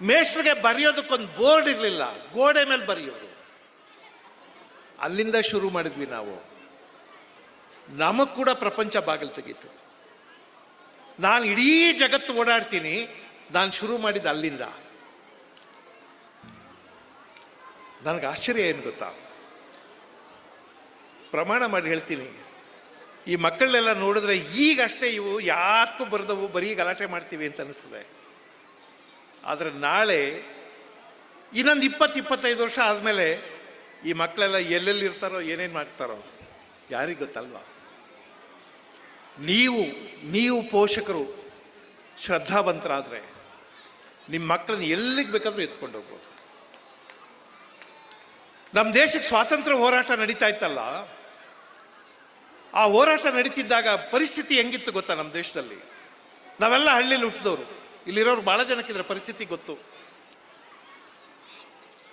ಮೇಷ್ಟ್ರಿಗೆ ಬರೆಯೋದಕ್ಕೊಂದು ಬೋರ್ಡ್ ಇರಲಿಲ್ಲ, ಗೋಡೆ ಮೇಲೆ ಬರೆಯೋರು. ಅಲ್ಲಿಂದ ಶುರು ಮಾಡಿದ್ವಿ ನಾವು. ನಮಗೆ ಕೂಡ ಪ್ರಪಂಚ ಬಾಗಿಲು ತೆಗೀತು. ನಾನು ಇಡೀ ಜಗತ್ತು ಓಡಾಡ್ತೀನಿ, ನಾನು ಶುರು ಮಾಡಿದ್ದು ಅಲ್ಲಿಂದ. ನನಗೆ ಆಶ್ಚರ್ಯ ಏನು ಗೊತ್ತಾ, ಪ್ರಮಾಣ ಮಾಡಿ ಹೇಳ್ತೀನಿ, ಈ ಮಕ್ಕಳನ್ನೆಲ್ಲ ನೋಡಿದ್ರೆ ಈಗಷ್ಟೇ ಇವು ಯಾತಕ್ಕೂ ಬರೆದವು, ಬರೀ ಗಲಾಟೆ ಮಾಡ್ತೀವಿ ಅಂತ ಅನ್ನಿಸ್ತದೆ. ಆದರೆ ನಾಳೆ ಇನ್ನೊಂದು 20-25 ವರ್ಷ ಆದಮೇಲೆ ಈ ಮಕ್ಕಳೆಲ್ಲ ಎಲ್ಲೆಲ್ಲಿ ಇರ್ತಾರೋ, ಏನೇನು ಮಾಡ್ತಾರೋ ಯಾರಿಗೆ ಗೊತ್ತಲ್ವಾ. ನೀವು ಪೋಷಕರು ಶ್ರದ್ಧಾವಂತರಾದರೆ ನಿಮ್ಮ ಮಕ್ಕಳನ್ನ ಎಲ್ಲಿಗೆ ಬೇಕಾದರೂ ಎತ್ಕೊಂಡು ಹೋಗ್ಬೋದು. ನಮ್ಮ ದೇಶಕ್ಕೆ ಸ್ವಾತಂತ್ರ್ಯ ಹೋರಾಟ ನಡೀತಾ ಇತ್ತಲ್ಲ, ಆ ಹೋರಾಟ ನಡೀತಿದ್ದಾಗ ಪರಿಸ್ಥಿತಿ ಹೆಂಗಿತ್ತು ಗೊತ್ತಾ ನಮ್ಮ ದೇಶದಲ್ಲಿ? ನಾವೆಲ್ಲ ಹಳ್ಳಿಲಿ ಹುಟ್ಟಿದವರು, ಇಲ್ಲಿರೋರು ಭಾಳ ಜನಕ್ಕಿದ್ರೆ ಪರಿಸ್ಥಿತಿ ಗೊತ್ತು.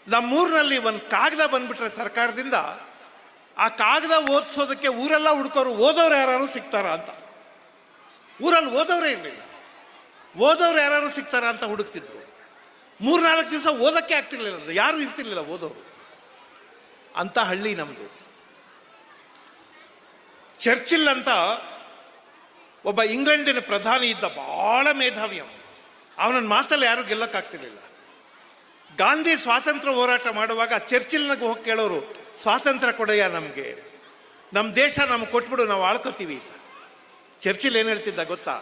ನಮ್ಮೂರಿನಲ್ಲಿ ಒಂದು ಕಾಗದ ಬಂದ್ಬಿಟ್ರೆ ಸರ್ಕಾರದಿಂದ, ಆ ಕಾಗದ ಓದಿಸೋದಕ್ಕೆ ಊರೆಲ್ಲ ಹುಡ್ಕೋರು, ಓದೋರು ಯಾರು ಸಿಗ್ತಾರ ಅಂತ. ಊರಲ್ಲಿ ಓದೋರೇ ಇರಲಿಲ್ಲ, ಓದೋರು ಯಾರು ಸಿಗ್ತಾರ ಅಂತ ಹುಡುಕ್ತಿದ್ರು. 3-4 ದಿವಸ ಓದೋಕ್ಕೆ ಆಗ್ತಿರ್ಲಿಲ್ಲ, ಯಾರು ಇರ್ತಿರ್ಲಿಲ್ಲ ಓದೋರು. ಅಂತ ಹಳ್ಳಿ ನಮ್ಮದು. ಚರ್ಚಿಲ್ ಅಂತ ಒಬ್ಬ ಇಂಗ್ಲೆಂಡಿನ ಪ್ರಧಾನಿ ಇದ್ದ, ಭಾಳ ಮೇಧಾವಿ. ಅವನನ್ನು ಮಾತಲ್ಲಿ ಯಾರು ಗೆಲ್ಲಕ್ಕಾಗ್ತಿರ್ಲಿಲ್ಲ. ಗಾಂಧಿ ಸ್ವಾತಂತ್ರ್ಯ ಹೋರಾಟ ಮಾಡುವಾಗ ಚರ್ಚಿಲ್ನಾಗ ಹೋಗಿ ಕೇಳೋರು, ಸ್ವಾತಂತ್ರ್ಯ ಕೊಡೆಯ ನಮಗೆ, ನಮ್ಮ ದೇಶ ನಮ್ಗೆ ಕೊಟ್ಬಿಡು, ನಾವು ಆಳ್ಕೋತೀವಿ. ಚರ್ಚಿಲ್ ಏನು ಹೇಳ್ತಿದ್ದ ಗೊತ್ತಾ?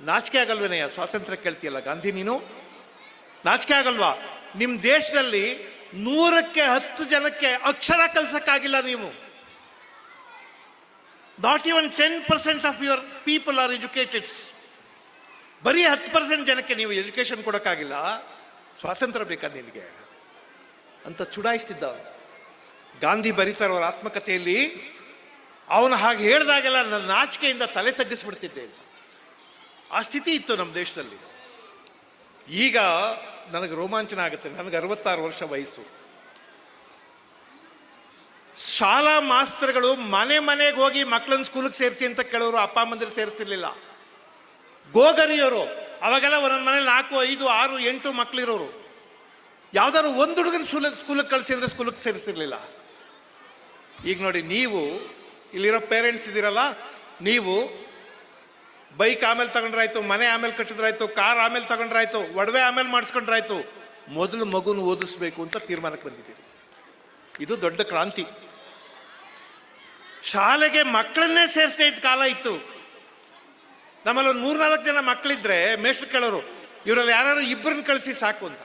ನಾಚಿಕೆ ಆಗಲ್ವೇನೆಯ ಸ್ವಾತಂತ್ರ್ಯ ಕೇಳ್ತೀಯಲ್ಲ ಗಾಂಧಿ, ನೀನು ನಾಚಿಕೆ ಆಗಲ್ವಾ? ನಿಮ್ಮ ದೇಶದಲ್ಲಿ 100ಕ್ಕೆ 10 ಜನಕ್ಕೆ ಅಕ್ಷರ ಕಲ್ಸಕ್ಕಾಗಿಲ್ಲ ನೀವು. Not even 10% of your people are educated. ಬರೀ 10% ಜನಕ್ಕೆ ನೀವು ಎಜುಕೇಶನ್ ಕೊಡೋಕ್ಕಾಗಿಲ್ಲ, ಸ್ವಾತಂತ್ರ್ಯ ಬೇಕಾ ನಿನಗೆ ಅಂತ ಚುಡಾಯಿಸ್ತಿದ್ದ ಅವನು. ಗಾಂಧಿ ಬರೀತಾರೆ ಅವರ ಆತ್ಮಕಥೆಯಲ್ಲಿ, ಅವನು ಹಾಗೆ ಹೇಳಿದಾಗೆಲ್ಲ ನನ್ನ ನಾಚಿಕೆಯಿಂದ ತಲೆ ತಗ್ಗಿಸ್ಬಿಡ್ತಿದ್ದೆ. ಆ ಸ್ಥಿತಿ ಇತ್ತು ನಮ್ಮ ದೇಶದಲ್ಲಿ. ಈಗ ನನಗೆ ರೋಮಾಂಚನ ಆಗುತ್ತೆ. ನನಗೆ 66 ವರ್ಷ ವಯಸ್ಸು. ಶಾಲಾ ಮಾಸ್ತರ್ಗಳು ಮನೆಗೆ ಹೋಗಿ ಮಕ್ಕಳನ್ನ ಸ್ಕೂಲಿಗೆ ಸೇರಿಸಿ ಅಂತ ಕೇಳೋರು, ಅಪ್ಪ ಅಮ್ಮಂದಿರು ಸೇರಿಸ್ತಿರ್ಲಿಲ್ಲ. ಗೋಗರಿಯೋರು, ಅವಾಗೆಲ್ಲ ಒಂದೊಂದು ಮನೇಲಿ 4, 5, 6, 8 ಮಕ್ಕಳಿರೋರು. ಯಾವ್ದಾದ್ರು ಒಂದು ಹುಡುಗನ ಸ್ಕೂಲಿಗೆ ಕಳಿಸಿ ಅಂದರೆ ಸ್ಕೂಲಿಗೆ ಸೇರಿಸ್ತಿರ್ಲಿಲ್ಲ. ಈಗ ನೋಡಿ, ನೀವು ಇಲ್ಲಿರೋ ಪೇರೆಂಟ್ಸ್ ಇದ್ದೀರಲ್ಲ, ನೀವು ಬೈಕ್ ಆಮೇಲೆ ತಗೊಂಡ್ರಾಯ್ತು, ಮನೆ ಆಮೇಲೆ ಕಟ್ಟಿದ್ರಾಯ್ತು, ಕಾರ್ ಆಮೇಲೆ ತಗೊಂಡ್ರಾಯ್ತು, ಒಡವೆ ಆಮೇಲೆ ಮಾಡಿಸ್ಕೊಂಡ್ರಾಯ್ತು, ಮೊದಲು ಮಗುನ ಓದಿಸ್ಬೇಕು ಅಂತ ತೀರ್ಮಾನಕ್ಕೆ ಬಂದಿದ್ದೀರಿ. ಇದು ದೊಡ್ಡ ಕ್ರಾಂತಿ. ಶಾಲೆಗೆ ಮಕ್ಕಳನ್ನೇ ಸೇರಿಸ್ತಾ ಇದ್ದ ಕಾಲ ಇತ್ತು. ನಮ್ಮಲ್ಲಿ ಒಂದು 3-4 ಜನ ಮಕ್ಕಳಿದ್ರೆ ಮೇಷ್ಟ್ರು ಕೇಳೋರು, ಇವರಲ್ಲಿ ಯಾರು ಇಬ್ಬರನ್ನ ಕಳಿಸಿ ಸಾಕು ಅಂತ.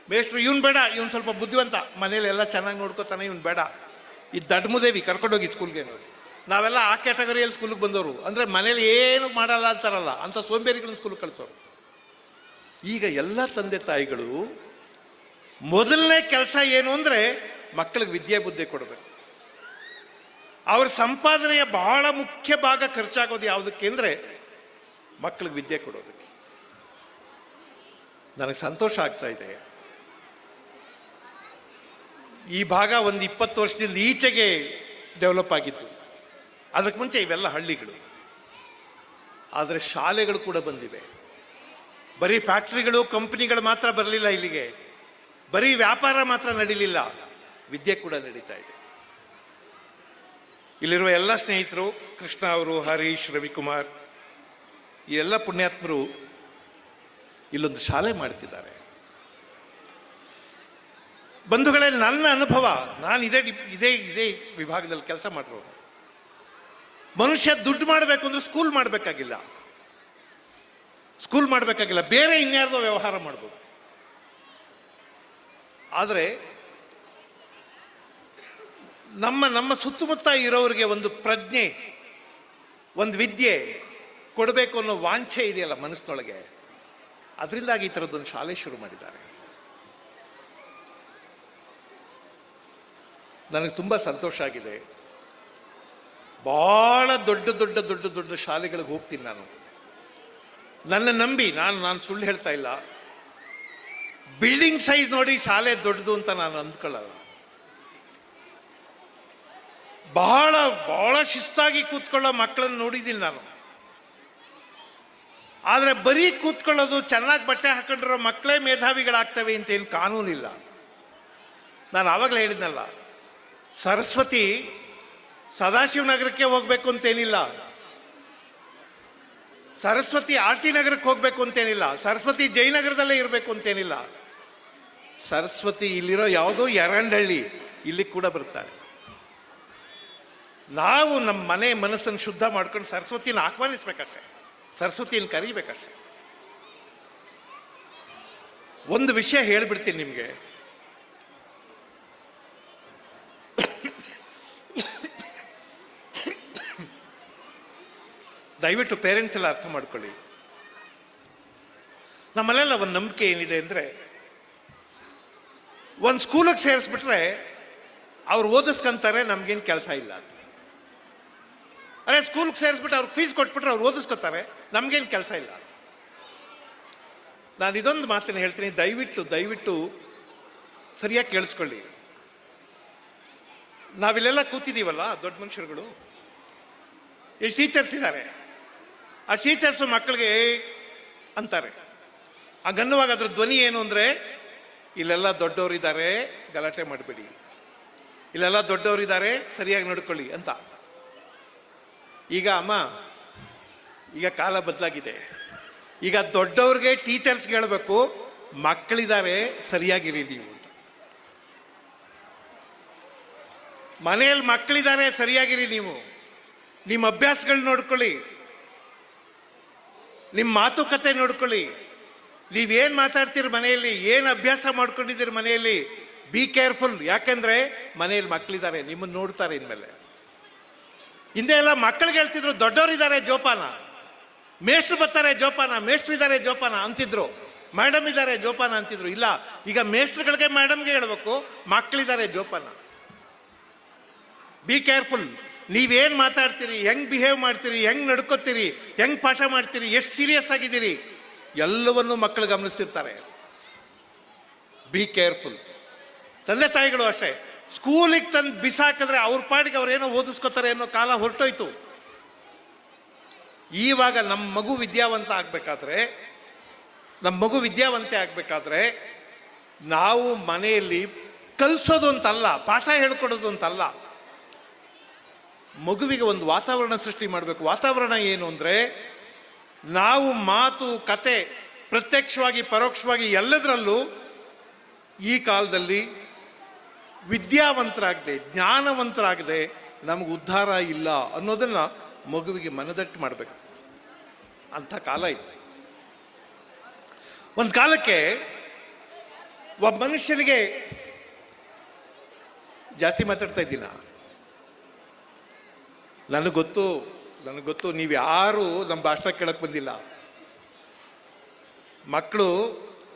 ಮೇಷ್ಟ್ರು, ಇವನು ಬೇಡ, ಇವನು ಸ್ವಲ್ಪ ಬುದ್ಧಿವಂತ, ಮನೇಲಿ ಎಲ್ಲ ಚೆನ್ನಾಗಿ ನೋಡ್ಕೋತಾನೆ, ಇವನು ಬೇಡ, ಈ ದಡ್ಮುದೇವಿ ಕರ್ಕೊಂಡೋಗಿ ಸ್ಕೂಲ್ಗೆ ನೋಡಿ. ನಾವೆಲ್ಲ ಆ ಕ್ಯಾಟಗರಿಯಲ್ಲಿ ಸ್ಕೂಲಿಗೆ ಬಂದವರು. ಅಂದರೆ ಮನೇಲಿ ಏನು ಮಾಡಲ್ಲ ಅಂತಾರಲ್ಲ, ಅಂಥ ಸೋಂಬೇರಿಗಳನ್ನ ಸ್ಕೂಲಿಗೆ ಕಳಿಸೋರು. ಈಗ ಎಲ್ಲ ತಂದೆ ತಾಯಿಗಳು ಮೊದಲನೇ ಕೆಲಸ ಏನು ಅಂದರೆ ಮಕ್ಕಳಿಗೆ ವಿದ್ಯೆ ಬುದ್ಧಿ ಕೊಡಬೇಕು. ಅವ್ರ ಸಂಪಾದನೆಯ ಬಹಳ ಮುಖ್ಯ ಭಾಗ ಖರ್ಚಾಗೋದು ಯಾವುದಕ್ಕೆ ಅಂದರೆ ಮಕ್ಕಳಿಗೆ ವಿದ್ಯೆ ಕೊಡೋದಕ್ಕೆ. ನನಗೆ ಸಂತೋಷ ಆಗ್ತಾ ಇದೆ. ಈ ಭಾಗ ಒಂದು 20 ವರ್ಷದಿಂದ ಈಚೆಗೆ ಡೆವಲಪ್ ಆಗಿತ್ತು. ಅದಕ್ಕೆ ಮುಂಚೆ ಇವೆಲ್ಲ ಹಳ್ಳಿಗಳು. ಆದರೆ ಶಾಲೆಗಳು ಕೂಡ ಬಂದಿವೆ. ಬರೀ ಫ್ಯಾಕ್ಟ್ರಿಗಳು, ಕಂಪ್ನಿಗಳು ಮಾತ್ರ ಬರಲಿಲ್ಲ ಇಲ್ಲಿಗೆ, ಬರೀ ವ್ಯಾಪಾರ ಮಾತ್ರ ನಡೀಲಿಲ್ಲ, ವಿದ್ಯೆ ಕೂಡ ನಡೀತಾ ಇದೆ. ಇಲ್ಲಿರುವ ಎಲ್ಲ ಸ್ನೇಹಿತರು, ಕೃಷ್ಣ ಅವರು, ಹರೀಶ್, ರವಿಕುಮಾರ್, ಈ ಎಲ್ಲ ಪುಣ್ಯಾತ್ಮರು ಇಲ್ಲೊಂದು ಶಾಲೆ ಮಾಡ್ತಿದ್ದಾರೆ. ಬಂಧುಗಳೇ, ನನ್ನ ಅನುಭವ, ನಾನು ಇದೇ ವಿಭಾಗದಲ್ಲಿ ಕೆಲಸ ಮಾಡಿರೋರು. ಮನುಷ್ಯ ದುಡ್ಡು ಮಾಡಬೇಕು ಅಂದ್ರೆ ಸ್ಕೂಲ್ ಮಾಡಬೇಕಾಗಿಲ್ಲ, ಬೇರೆ ಇನ್ಯಾರ್ದೋ ವ್ಯವಹಾರ ಮಾಡ್ಬೋದು. ಆದರೆ ನಮ್ಮ ಸುತ್ತಮುತ್ತ ಇರೋರಿಗೆ ಒಂದು ಪ್ರಜ್ಞೆ, ಒಂದು ವಿದ್ಯೆ ಕೊಡಬೇಕು ಅನ್ನೋ ವಾಂಛೆ ಇದೆಯಲ್ಲ ಮನಸ್ಸಿನೊಳಗೆ, ಅದರಿಂದಾಗಿ ಈ ಥರದ್ದೊಂದು ಶಾಲೆ ಶುರು ಮಾಡಿದ್ದಾರೆ. ನನಗೆ ತುಂಬ ಸಂತೋಷ ಆಗಿದೆ. ಭಾಳ ದೊಡ್ಡ ಶಾಲೆಗಳಿಗೆ ಹೋಗ್ತೀನಿ ನಾನು. ನನ್ನ ನಂಬಿ ನಾನು ಸುಳ್ಳು ಹೇಳ್ತಾ ಇಲ್ಲ. ಬಿಲ್ಡಿಂಗ್ ಸೈಜ್ ನೋಡಿ ಶಾಲೆ ದೊಡ್ಡದು ಅಂತ ನಾನು ಅಂದ್ಕೊಳ್ಳಲ್ಲ. ಬಹಳ ಶಿಸ್ತಾಗಿ ಕೂತ್ಕೊಳ್ಳೋ ಮಕ್ಕಳನ್ನು ನೋಡಿದ್ದೀನಿ ನಾನು. ಆದರೆ ಬರೀ ಕೂತ್ಕೊಳ್ಳೋದು, ಚೆನ್ನಾಗಿ ಬಟ್ಟೆ ಹಾಕೊಂಡಿರೋ ಮಕ್ಕಳೇ ಮೇಧಾವಿಗಳಾಗ್ತವೆ ಅಂತ ಏನು ಕಾನೂನಿಲ್ಲ. ನಾನು ಆವಾಗಲೇ ಹೇಳಿದ್ನಲ್ಲ, ಸರಸ್ವತಿ ಸದಾಶಿವನಗರಕ್ಕೆ ಹೋಗ್ಬೇಕು ಅಂತೇನಿಲ್ಲ, ಸರಸ್ವತಿ ಆರ್ ಟಿ ನಗರಕ್ಕೆ ಹೋಗ್ಬೇಕು ಅಂತೇನಿಲ್ಲ, ಸರಸ್ವತಿ ಜಯನಗರದಲ್ಲೇ ಇರಬೇಕು ಅಂತೇನಿಲ್ಲ. ಸರಸ್ವತಿ ಇಲ್ಲಿರೋ ಯಾವುದೋ ಯರಂಡಹಳ್ಳಿ ಇಲ್ಲಿ ಕೂಡ ಬರ್ತಾರೆ. ನಾವು ನಮ್ಮ ಮನಸ್ಸನ್ನು ಶುದ್ಧ ಮಾಡ್ಕೊಂಡು ಸರಸ್ವತಿನ ಆಹ್ವಾನಿಸ್ಬೇಕಷ್ಟೆ, ಸರಸ್ವತಿಯನ್ನು ಕರೀಬೇಕಷ್ಟೆ. ಒಂದು ವಿಷಯ ಹೇಳ್ಬಿಡ್ತೀನಿ ನಿಮಗೆ. ದಯವಿಟ್ಟು ಪೇರೆಂಟ್ಸ್ ಎಲ್ಲ ಅರ್ಥ ಮಾಡ್ಕೊಳ್ಳಿ. ನಮ್ಮಲ್ಲೆಲ್ಲ ಒಂದು ನಂಬಿಕೆ ಏನಿದೆ ಅಂದರೆ, ಒಂದು ಸ್ಕೂಲಿಗೆ ಸೇರಿಸ್ಬಿಟ್ರೆ ಅವ್ರು ಓದಿಸ್ಕೊಂತಾರೆ, ನಮ್ಗೇನು ಕೆಲಸ ಇಲ್ಲ ಅಂತ. ಅದೇ ಸ್ಕೂಲ್ಗೆ ಸೇರಿಸ್ಬಿಟ್ಟು ಅವ್ರಿಗೆ ಫೀಸ್ ಕೊಟ್ಬಿಟ್ರೆ ಅವ್ರು ಓದಿಸ್ಕೊತಾರೆ, ನಮಗೇನು ಕೆಲಸ ಇಲ್ಲ ಅಂತ. ನಾನು ಇದೊಂದು ಮಾತನ್ನು ಹೇಳ್ತೀನಿ, ದಯವಿಟ್ಟು ಸರಿಯಾಗಿ ಕೇಳಿಸ್ಕೊಳ್ಳಿ. ನಾವಿಲ್ಲೆಲ್ಲ ಕೂತಿದ್ದೀವಲ್ಲ ದೊಡ್ಡ ಮನುಷ್ಯರುಗಳು, ಎಷ್ಟು ಟೀಚರ್ಸ್ ಇದ್ದಾರೆ. ಆ ಟೀಚರ್ಸು ಮಕ್ಕಳಿಗೆ ಅಂತಾರೆ. ಹಾಗನ್ನುವಾಗ ಅದ್ರ ಧ್ವನಿ ಏನು ಅಂದರೆ, ಇಲ್ಲೆಲ್ಲ ದೊಡ್ಡವರಿದ್ದಾರೆ, ಗಲಾಟೆ ಮಾಡಬೇಡಿ, ಇಲ್ಲೆಲ್ಲ ದೊಡ್ಡವರಿದ್ದಾರೆ, ಸರಿಯಾಗಿ ನೋಡ್ಕೊಳ್ಳಿ ಅಂತ. ಈಗ ಕಾಲ ಬದಲಾಗಿದೆ. ಈಗ ದೊಡ್ಡವ್ರಿಗೆ ಟೀಚರ್ಸ್ಗೆ ಹೇಳಬೇಕು, ಮಕ್ಕಳಿದ್ದಾರೆ ಸರಿಯಾಗಿರಿ ನೀವು ಅಂತ. ಮನೆಯಲ್ಲಿ ಮಕ್ಕಳಿದ್ದಾರೆ ಸರಿಯಾಗಿರಿ ನೀವು, ನಿಮ್ಮ ಅಭ್ಯಾಸಗಳು ನೋಡ್ಕೊಳ್ಳಿ, ನಿಮ್ಮ ಮಾತುಕತೆ ನೋಡ್ಕೊಳ್ಳಿ, ನೀವೇನು ಮಾತಾಡ್ತೀರಿ ಮನೆಯಲ್ಲಿ, ಏನು ಅಭ್ಯಾಸ ಮಾಡ್ಕೊಂಡಿದ್ದೀರಿ ಮನೆಯಲ್ಲಿ, ಬಿ ಕೇರ್ಫುಲ್. ಯಾಕೆಂದ್ರೆ ಮನೆಯಲ್ಲಿ ಮಕ್ಕಳಿದ್ದಾರೆ, ನಿಮ್ಮನ್ನು ನೋಡ್ತಾರೆ. ಇನ್ಮೇಲೆ ಹಿಂದೆ ಎಲ್ಲ ಮಕ್ಕಳಿಗೆ ಹೇಳ್ತಿದ್ರು, ದೊಡ್ಡವರಿದ್ದಾರೆ ಜೋಪಾನ, ಮೇಷ್ಟ್ರು ಬರ್ತಾರೆ ಜೋಪಾನ, ಮೇಷ್ಟ್ರಿದ್ದಾರೆ ಜೋಪಾನ ಅಂತಿದ್ರು, ಮೇಡಮ್ ಇದ್ದಾರೆ ಜೋಪಾನ ಅಂತಿದ್ರು. ಇಲ್ಲ, ಈಗ ಮೇಷ್ಟ್ರುಗಳಿಗೆ ಮೇಡಮ್ಗೆ ಹೇಳ್ಬೇಕು, ಮಕ್ಕಳಿದ್ದಾರೆ ಜೋಪಾನ. Be careful. ನೀವೇನು ಮಾತಾಡ್ತೀರಿ, ಹೆಂಗೆ ಬಿಹೇವ್ ಮಾಡ್ತೀರಿ, ಹೆಂಗೆ ನಡ್ಕೋತೀರಿ, ಹೆಂಗೆ ಪಾಠ ಮಾಡ್ತೀರಿ, ಎಷ್ಟು ಸೀರಿಯಸ್ ಆಗಿದ್ದೀರಿ, ಎಲ್ಲವನ್ನೂ ಮಕ್ಕಳು ಗಮನಿಸ್ತಿರ್ತಾರೆ. Be careful. ತಂದೆ ತಾಯಿಗಳು ಅಷ್ಟೇ. ಸ್ಕೂಲಿಗೆ ತಂದು ಬಿಸಾಕಿದ್ರೆ ಅವ್ರ ಪಾಡಿಗೆ ಅವ್ರೇನೋ ಓದಿಸ್ಕೋತಾರೆ ಅನ್ನೋ ಕಾಲ ಹೊರಟೋಯ್ತು. ಈವಾಗ ನಮ್ಮ ಮಗು ವಿದ್ಯಾವಂತೆ ಆಗಬೇಕಾದ್ರೆ ನಾವು ಮನೆಯಲ್ಲಿ ಕಲಿಸೋದು ಅಂತಲ್ಲ, ಪಾಠ ಹೇಳ್ಕೊಡೋದು ಅಂತಲ್ಲ, ಮಗುವಿಗೆ ಒಂದು ವಾತಾವರಣ ಸೃಷ್ಟಿ ಮಾಡಬೇಕು. ವಾತಾವರಣ ಏನು ಅಂದರೆ, ನಾವು ಮಾತು ಕತೆ ಪ್ರತ್ಯಕ್ಷವಾಗಿ ಪರೋಕ್ಷವಾಗಿ ಎಲ್ಲದರಲ್ಲೂ ಈ ಕಾಲದಲ್ಲಿ ವಿದ್ಯಾವಂತರಾಗದೆ, ಜ್ಞಾನವಂತರಾಗದೆ ನಮಗೆ ಉದ್ಧಾರ ಇಲ್ಲ ಅನ್ನೋದನ್ನು ಮಗುವಿಗೆ ಮನದಟ್ಟು ಮಾಡಬೇಕು. ಅಂಥ ಕಾಲ ಇದೆ. ಒಂದು ಕಾಲಕ್ಕೆ ಒಬ್ಬ ಮನುಷ್ಯನಿಗೆ, ಜಾಸ್ತಿ ಮಾತಾಡ್ತಾ ಇದ್ದೀನ, ನನಗೆ ಗೊತ್ತು ನೀವು ಯಾರು ನಮ್ಮ ಭಾಷಣ ಕೇಳಕ್ಕೆ ಬಂದಿಲ್ಲ. ಮಕ್ಕಳು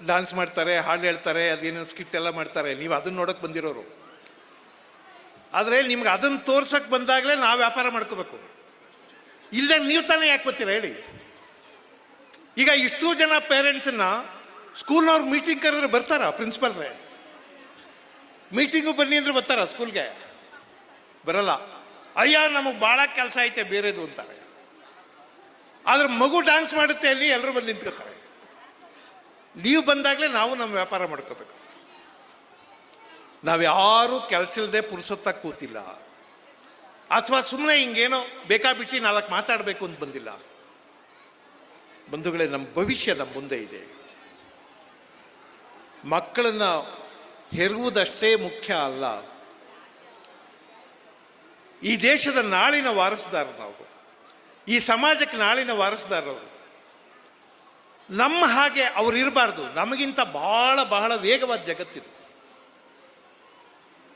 ಡ್ಯಾನ್ಸ್ ಮಾಡ್ತಾರೆ, ಹಾಡು ಹೇಳ್ತಾರೆ, ಅದೇನೇನು ಸ್ಕಿಟ್ ಎಲ್ಲ ಮಾಡ್ತಾರೆ, ನೀವು ಅದನ್ನು ನೋಡೋಕೆ ಬಂದಿರೋರು. ಆದರೆ ನಿಮ್ಗೆ ಅದನ್ನು ತೋರ್ಸಕ್ಕೆ ಬಂದಾಗಲೇ ನಾವು ವ್ಯಾಪಾರ ಮಾಡ್ಕೋಬೇಕು. ಇಲ್ಲದೆ ನೀವು ತಾನೇ ಯಾಕೆ ಬರ್ತೀರಾ ಹೇಳಿ. ಈಗ ಇಷ್ಟು ಜನ ಪೇರೆಂಟ್ಸನ್ನ ಸ್ಕೂಲ್ನವ್ರು ಮೀಟಿಂಗ್ ಕರೆದ್ರೆ ಬರ್ತಾರ? ಪ್ರಿನ್ಸಿಪಲ್ರೇ ಮೀಟಿಂಗು ಬನ್ನಿ ಅಂದ್ರೆ ಬರ್ತಾರ ಸ್ಕೂಲ್ಗೆ? ಬರಲ್ಲ. ಅಯ್ಯ ನಮಗೆ ಭಾಳ ಕೆಲಸ ಐತೆ ಬೇರೆದು ಅಂತಾರೆ. ಆದ್ರೆ ಮಗು ಡ್ಯಾನ್ಸ್ ಮಾಡುತ್ತೆ ಅಲ್ಲಿ, ಎಲ್ಲರೂ ಬಂದು ನಿಂತ್ಕೋತಾರೆ. ನೀವು ಬಂದಾಗಲೇ ನಾವು ನಮ್ಮ ವ್ಯಾಪಾರ ಮಾಡ್ಕೋಬೇಕು. ನಾವ್ಯಾರೂ ಕೆಲಸ ಇಲ್ಲದೆ ಪುರುಸೊತ್ತಾಗಿ ಕೂತಿಲ್ಲ, ಅಥವಾ ಸುಮ್ಮನೆ ಹಿಂಗೇನೋ ಬೇಕಾಬಿಟ್ಟು 4 ಮಾತಾಡಬೇಕು ಅಂತ ಬಂದಿಲ್ಲ. ಬಂಧುಗಳೇ, ನಮ್ಮ ಭವಿಷ್ಯ ನಮ್ಮ ಮುಂದೆ ಇದೆ. ಮಕ್ಕಳನ್ನು ಹೆರುವುದಷ್ಟೇ ಮುಖ್ಯ ಅಲ್ಲ, ಈ ದೇಶದ ನಾಳಿನ ವಾರಸುದಾರ ನಾವು, ಈ ಸಮಾಜಕ್ಕೆ ನಾಳಿನ ವಾರಸುದಾರರು. ನಮ್ಮ ಹಾಗೆ ಅವ್ರು ಇರಬಾರ್ದು. ನಮಗಿಂತ ಬಹಳ ಬಹಳ ವೇಗವಾದ ಜಗತ್ತಿದೆ.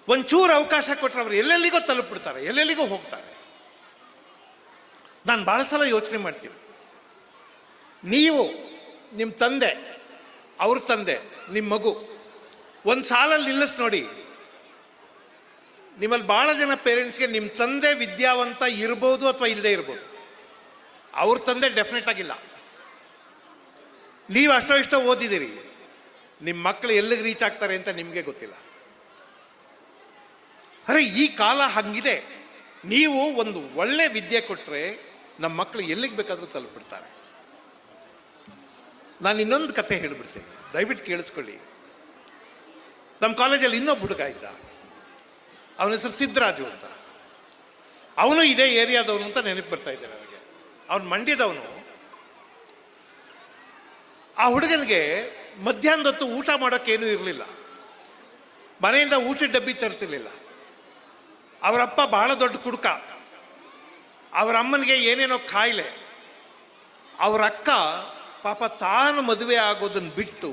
ಒಂಚೂರು ಅವಕಾಶ ಕೊಟ್ಟರೆ ಅವರು ಎಲ್ಲೆಲ್ಲಿಗೋ ತಲುಪಿಬಿಡ್ತಾರೆ, ಎಲ್ಲೆಲ್ಲಿಗೋ ಹೋಗ್ತಾರೆ. ನಾನು ಭಾಳ ಸಲ ಯೋಚನೆ ಮಾಡ್ತೀನಿ, ನೀವು, ನಿಮ್ಮ ತಂದೆ, ಅವ್ರ ತಂದೆ, ನಿಮ್ಮ ಮಗು ಒಂದು ಸಾಲಲ್ಲಿ ನಿಲ್ಲಿಸ್ ನೋಡಿ. ನಿಮ್ಮಲ್ಲಿ ಭಾಳ ಜನ ಪೇರೆಂಟ್ಸ್ಗೆ ನಿಮ್ಮ ತಂದೆ ವಿದ್ಯಾವಂತ ಇರ್ಬೋದು ಅಥವಾ ಇಲ್ಲದೆ ಇರ್ಬೋದು, ಅವ್ರ ತಂದೆ ಡೆಫಿನೆಟ್ ಆಗಿಲ್ಲ. ನೀವು ಅಷ್ಟೋ ಇಷ್ಟೋ ಓದಿದ್ದೀರಿ, ನಿಮ್ಮ ಮಕ್ಕಳು ಎಲ್ಲಿಗೆ ರೀಚ್ ಆಗ್ತಾರೆ ಅಂತ ನಿಮಗೆ ಗೊತ್ತಿಲ್ಲ. ಅರೆ, ಈ ಕಾಲ ಹಂಗಿದೆ. ನೀವು ಒಂದು ಒಳ್ಳೆ ವಿದ್ಯೆ ಕೊಟ್ಟರೆ ನಮ್ಮ ಮಕ್ಕಳು ಎಲ್ಲಿಗೆ ಬೇಕಾದರೂ ತಲುಪಿಡ್ತಾರೆ. ನಾನು ಇನ್ನೊಂದು ಕತೆ ಹೇಳಿಬಿಡ್ತೀನಿ, ದಯವಿಟ್ಟು ಕೇಳಿಸ್ಕೊಳ್ಳಿ. ನಮ್ಮ ಕಾಲೇಜಲ್ಲಿ ಇನ್ನೊಬ್ಬ ಹುಡುಗ ಇದ್ದ, ಅವನ ಹೆಸರು ಸಿದ್ದರಾಜು ಅಂತ. ಅವನು ಇದೇ ಏರಿಯಾದವನು ಅಂತ ನೆನಪು ಬರ್ತಾ ಇದ್ದೆ ನನಗೆ. ಅವನು ಮಂಡ್ಯದವನು. ಆ ಹುಡುಗನಿಗೆ ಮಧ್ಯಾಹ್ನದ ಹೊತ್ತು ಊಟ ಮಾಡೋಕ್ಕೇನೂ ಇರಲಿಲ್ಲ, ಮನೆಯಿಂದ ಊಟದ ಡಬ್ಬಿ ತರ್ತಿರ್ಲಿಲ್ಲ. ಅವರಪ್ಪ ಬಹಳ ದೊಡ್ಡ ಕುಡುಕ, ಅವರ ಅಮ್ಮನಿಗೆ ಏನೇನೋ ಕಾಯಿಲೆ. ಅವರ ಅಕ್ಕ ಪಾಪ ತಾನು ಮದುವೆ ಆಗೋದನ್ನು ಬಿಟ್ಟು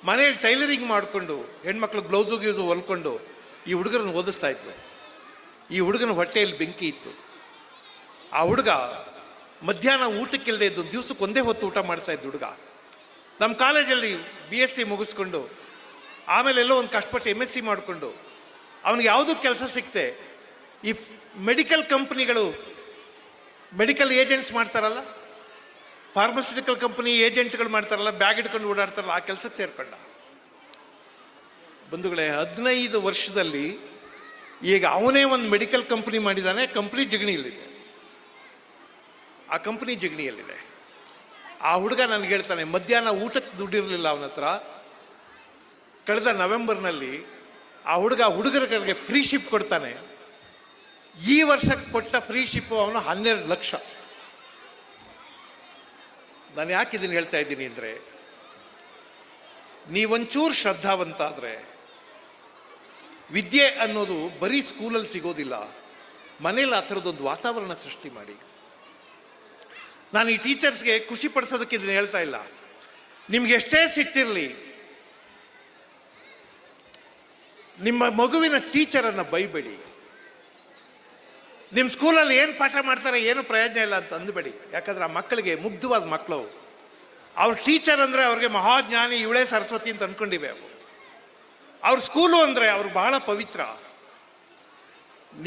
ಮನೇಲಿ ಟೈಲರಿಂಗ್ ಮಾಡಿಕೊಂಡು ಹೆಣ್ಮಕ್ಳು ಬ್ಲೌಸು ಗ್ಯೂಸು ಹೊಲ್ಕೊಂಡು ಈ ಹುಡುಗರನ್ನು ಓದಿಸ್ತಾ ಇದ್ಲು. ಈ ಹುಡುಗನ ಹೊಟ್ಟೆಯಲ್ಲಿ ಬೆಂಕಿ ಇತ್ತು. ಆ ಹುಡುಗ ಮಧ್ಯಾಹ್ನ ಊಟಕ್ಕಿಲ್ಲದೆ ಇದ್ದು ದಿವಸಕ್ಕೆ ಒಂದೇ ಹೊತ್ತು ಊಟ ಮಾಡಿಸ್ತಾ ಇದ್ದ ಹುಡುಗ. ನಮ್ಮ ಕಾಲೇಜಲ್ಲಿ BSc ಮುಗಿಸ್ಕೊಂಡು ಆಮೇಲೆ ಎಲ್ಲೋ ಒಂದು ಕಷ್ಟಪಟ್ಟು MSc ಮಾಡಿಕೊಂಡು ಅವನಿಗೆ ಯಾವುದೂ ಕೆಲಸ ಸಿಕ್ತೆ ಈ ಮೆಡಿಕಲ್ ಕಂಪ್ನಿಗಳು ಮೆಡಿಕಲ್ ಏಜೆಂಟ್ಸ್ ಮಾಡ್ತಾರಲ್ಲ, ಫಾರ್ಮಸ್ಯೂಟಿಕಲ್ ಕಂಪನಿ ಏಜೆಂಟ್ಗಳು ಮಾಡ್ತಾರಲ್ಲ, ಬ್ಯಾಗ್ ಇಟ್ಕೊಂಡು ಓಡಾಡ್ತಾರಲ್ಲ, ಆ ಕೆಲಸಕ್ಕೆ ಸೇರ್ಕೊಂಡ. ಬಂಧುಗಳೇ, 15 ವರ್ಷದಲ್ಲಿ ಈಗ ಅವನೇ ಒಂದು ಮೆಡಿಕಲ್ ಕಂಪ್ನಿ ಮಾಡಿದ್ದಾನೆ. ಕಂಪ್ನಿ ಜಿಗಣಿಯಲ್ಲಿದೆ, ಆ ಕಂಪ್ನಿ ಜಿಗಣಿಯಲ್ಲಿದೆ. ಆ ಹುಡುಗ ನನಗೆ ಹೇಳ್ತಾನೆ, ಮಧ್ಯಾಹ್ನ ಊಟಕ್ಕೆ ದುಡ್ಡಿರಲಿಲ್ಲ ಅವನ ಹತ್ರ. ಕಳೆದ ನವೆಂಬರ್ನಲ್ಲಿ ಆ ಹುಡುಗರಿಗೆ ಫ್ರೀ ಶಿಪ್ ಕೊಡ್ತಾನೆ. ಈ ವರ್ಷಕ್ಕೆ ಕೊಟ್ಟ ಫ್ರೀ ಶಿಪ್ಪು ಅವನು 12 ಲಕ್ಷ. ನಾನು ಯಾಕೆ ಇದನ್ನು ಹೇಳ್ತಾ ಇದ್ದೀನಿ ಅಂದರೆ, ನೀವೊಂಚೂರು ಶ್ರದ್ಧಾವಂತ ಆದರೆ ವಿದ್ಯೆ ಅನ್ನೋದು ಬರೀ ಸ್ಕೂಲಲ್ಲಿ ಸಿಗೋದಿಲ್ಲ, ಮನೇಲಿ ಆ ಥರದ್ದೊಂದು ವಾತಾವರಣ ಸೃಷ್ಟಿ ಮಾಡಿ. ನಾನು ಈ ಟೀಚರ್ಸ್ಗೆ ಖುಷಿ ಪಡಿಸೋದಕ್ಕೆ ಇದನ್ನು ಹೇಳ್ತಾ ಇಲ್ಲ. ನಿಮ್ಗೆ ಎಷ್ಟೇ ಸಿಟ್ಟಿರಲಿ, ನಿಮ್ಮ ಮಗುವಿನ ಟೀಚರನ್ನು ಬೈಬೇಡಿ. ನಿಮ್ಮ ಸ್ಕೂಲಲ್ಲಿ ಏನು ಪಾಠ ಮಾಡ್ತಾರೆ ಏನು ಪ್ರಯೋಜನ ಇಲ್ಲ ಅಂತ ಅಂದ್ಬೇಡಿ. ಯಾಕಂದ್ರೆ ಆ ಮಕ್ಕಳಿಗೆ ಮುಗ್ಧವಾದ ಮಕ್ಕಳು, ಅವ್ರ ಟೀಚರ್ ಅಂದರೆ ಅವ್ರಿಗೆ ಮಹಾಜ್ಞಾನಿ, ಇವಳೇ ಸರಸ್ವತಿ ಅಂತ ಅಂದ್ಕೊಂಡಿವೆ ಅವು. ಅವ್ರ ಸ್ಕೂಲು ಅಂದರೆ ಅವ್ರು ಬಹಳ ಪವಿತ್ರ.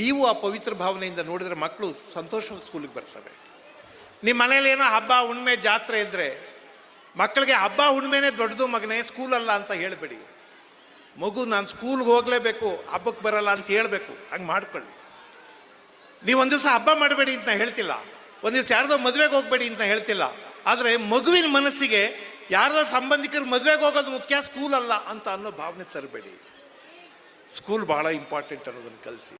ನೀವು ಆ ಪವಿತ್ರ ಭಾವನೆಯಿಂದ ನೋಡಿದ್ರೆ ಮಕ್ಕಳು ಸಂತೋಷವಾಗಿ ಸ್ಕೂಲಿಗೆ ಬರ್ತವೆ. ನಿಮ್ಮ ಮನೇಲಿ ಏನೋ ಹಬ್ಬ ಹುಣ್ಣಿಮೆ ಜಾತ್ರೆ ಇದ್ದರೆ ಮಕ್ಕಳಿಗೆ ಹಬ್ಬ ಹುಣ್ಣಿಮೆನೇ ದೊಡ್ಡದು ಮಗನೇ, ಸ್ಕೂಲಲ್ಲ ಅಂತ ಹೇಳಬೇಡಿ. ಮಗು ನಾನು ಸ್ಕೂಲ್ಗೆ ಹೋಗಲೇಬೇಕು, ಹಬ್ಬಕ್ಕೆ ಬರಲ್ಲ ಅಂತ ಹೇಳಬೇಕು. ಹಂಗೆ ಮಾಡ್ಕೊಳ್ಳಿ. ನೀವು ಒಂದು ದಿವಸ ಹಬ್ಬ ಮಾಡಬೇಡಿ ಅಂತ ಹೇಳ್ತಿಲ್ಲ, ಒಂದು ದಿವಸ ಯಾರ್ದೋ ಮದುವೆಗೆ ಹೋಗಬೇಡಿ ಅಂತ ಹೇಳ್ತಿಲ್ಲ. ಆದರೆ ಮಗುವಿನ ಮನಸ್ಸಿಗೆ ಯಾರ್ದೋ ಸಂಬಂಧಿಕರು ಮದುವೆಗೆ ಹೋಗೋದು ಮುಖ್ಯ, ಸ್ಕೂಲ್ ಅಲ್ಲ ಅಂತ ಅನ್ನೋ ಭಾವನೆ ತರಬೇಡಿ. ಸ್ಕೂಲ್ ಭಾಳ ಇಂಪಾರ್ಟೆಂಟ್ ಅನ್ನೋದನ್ನು ಕಲಿಸಿ.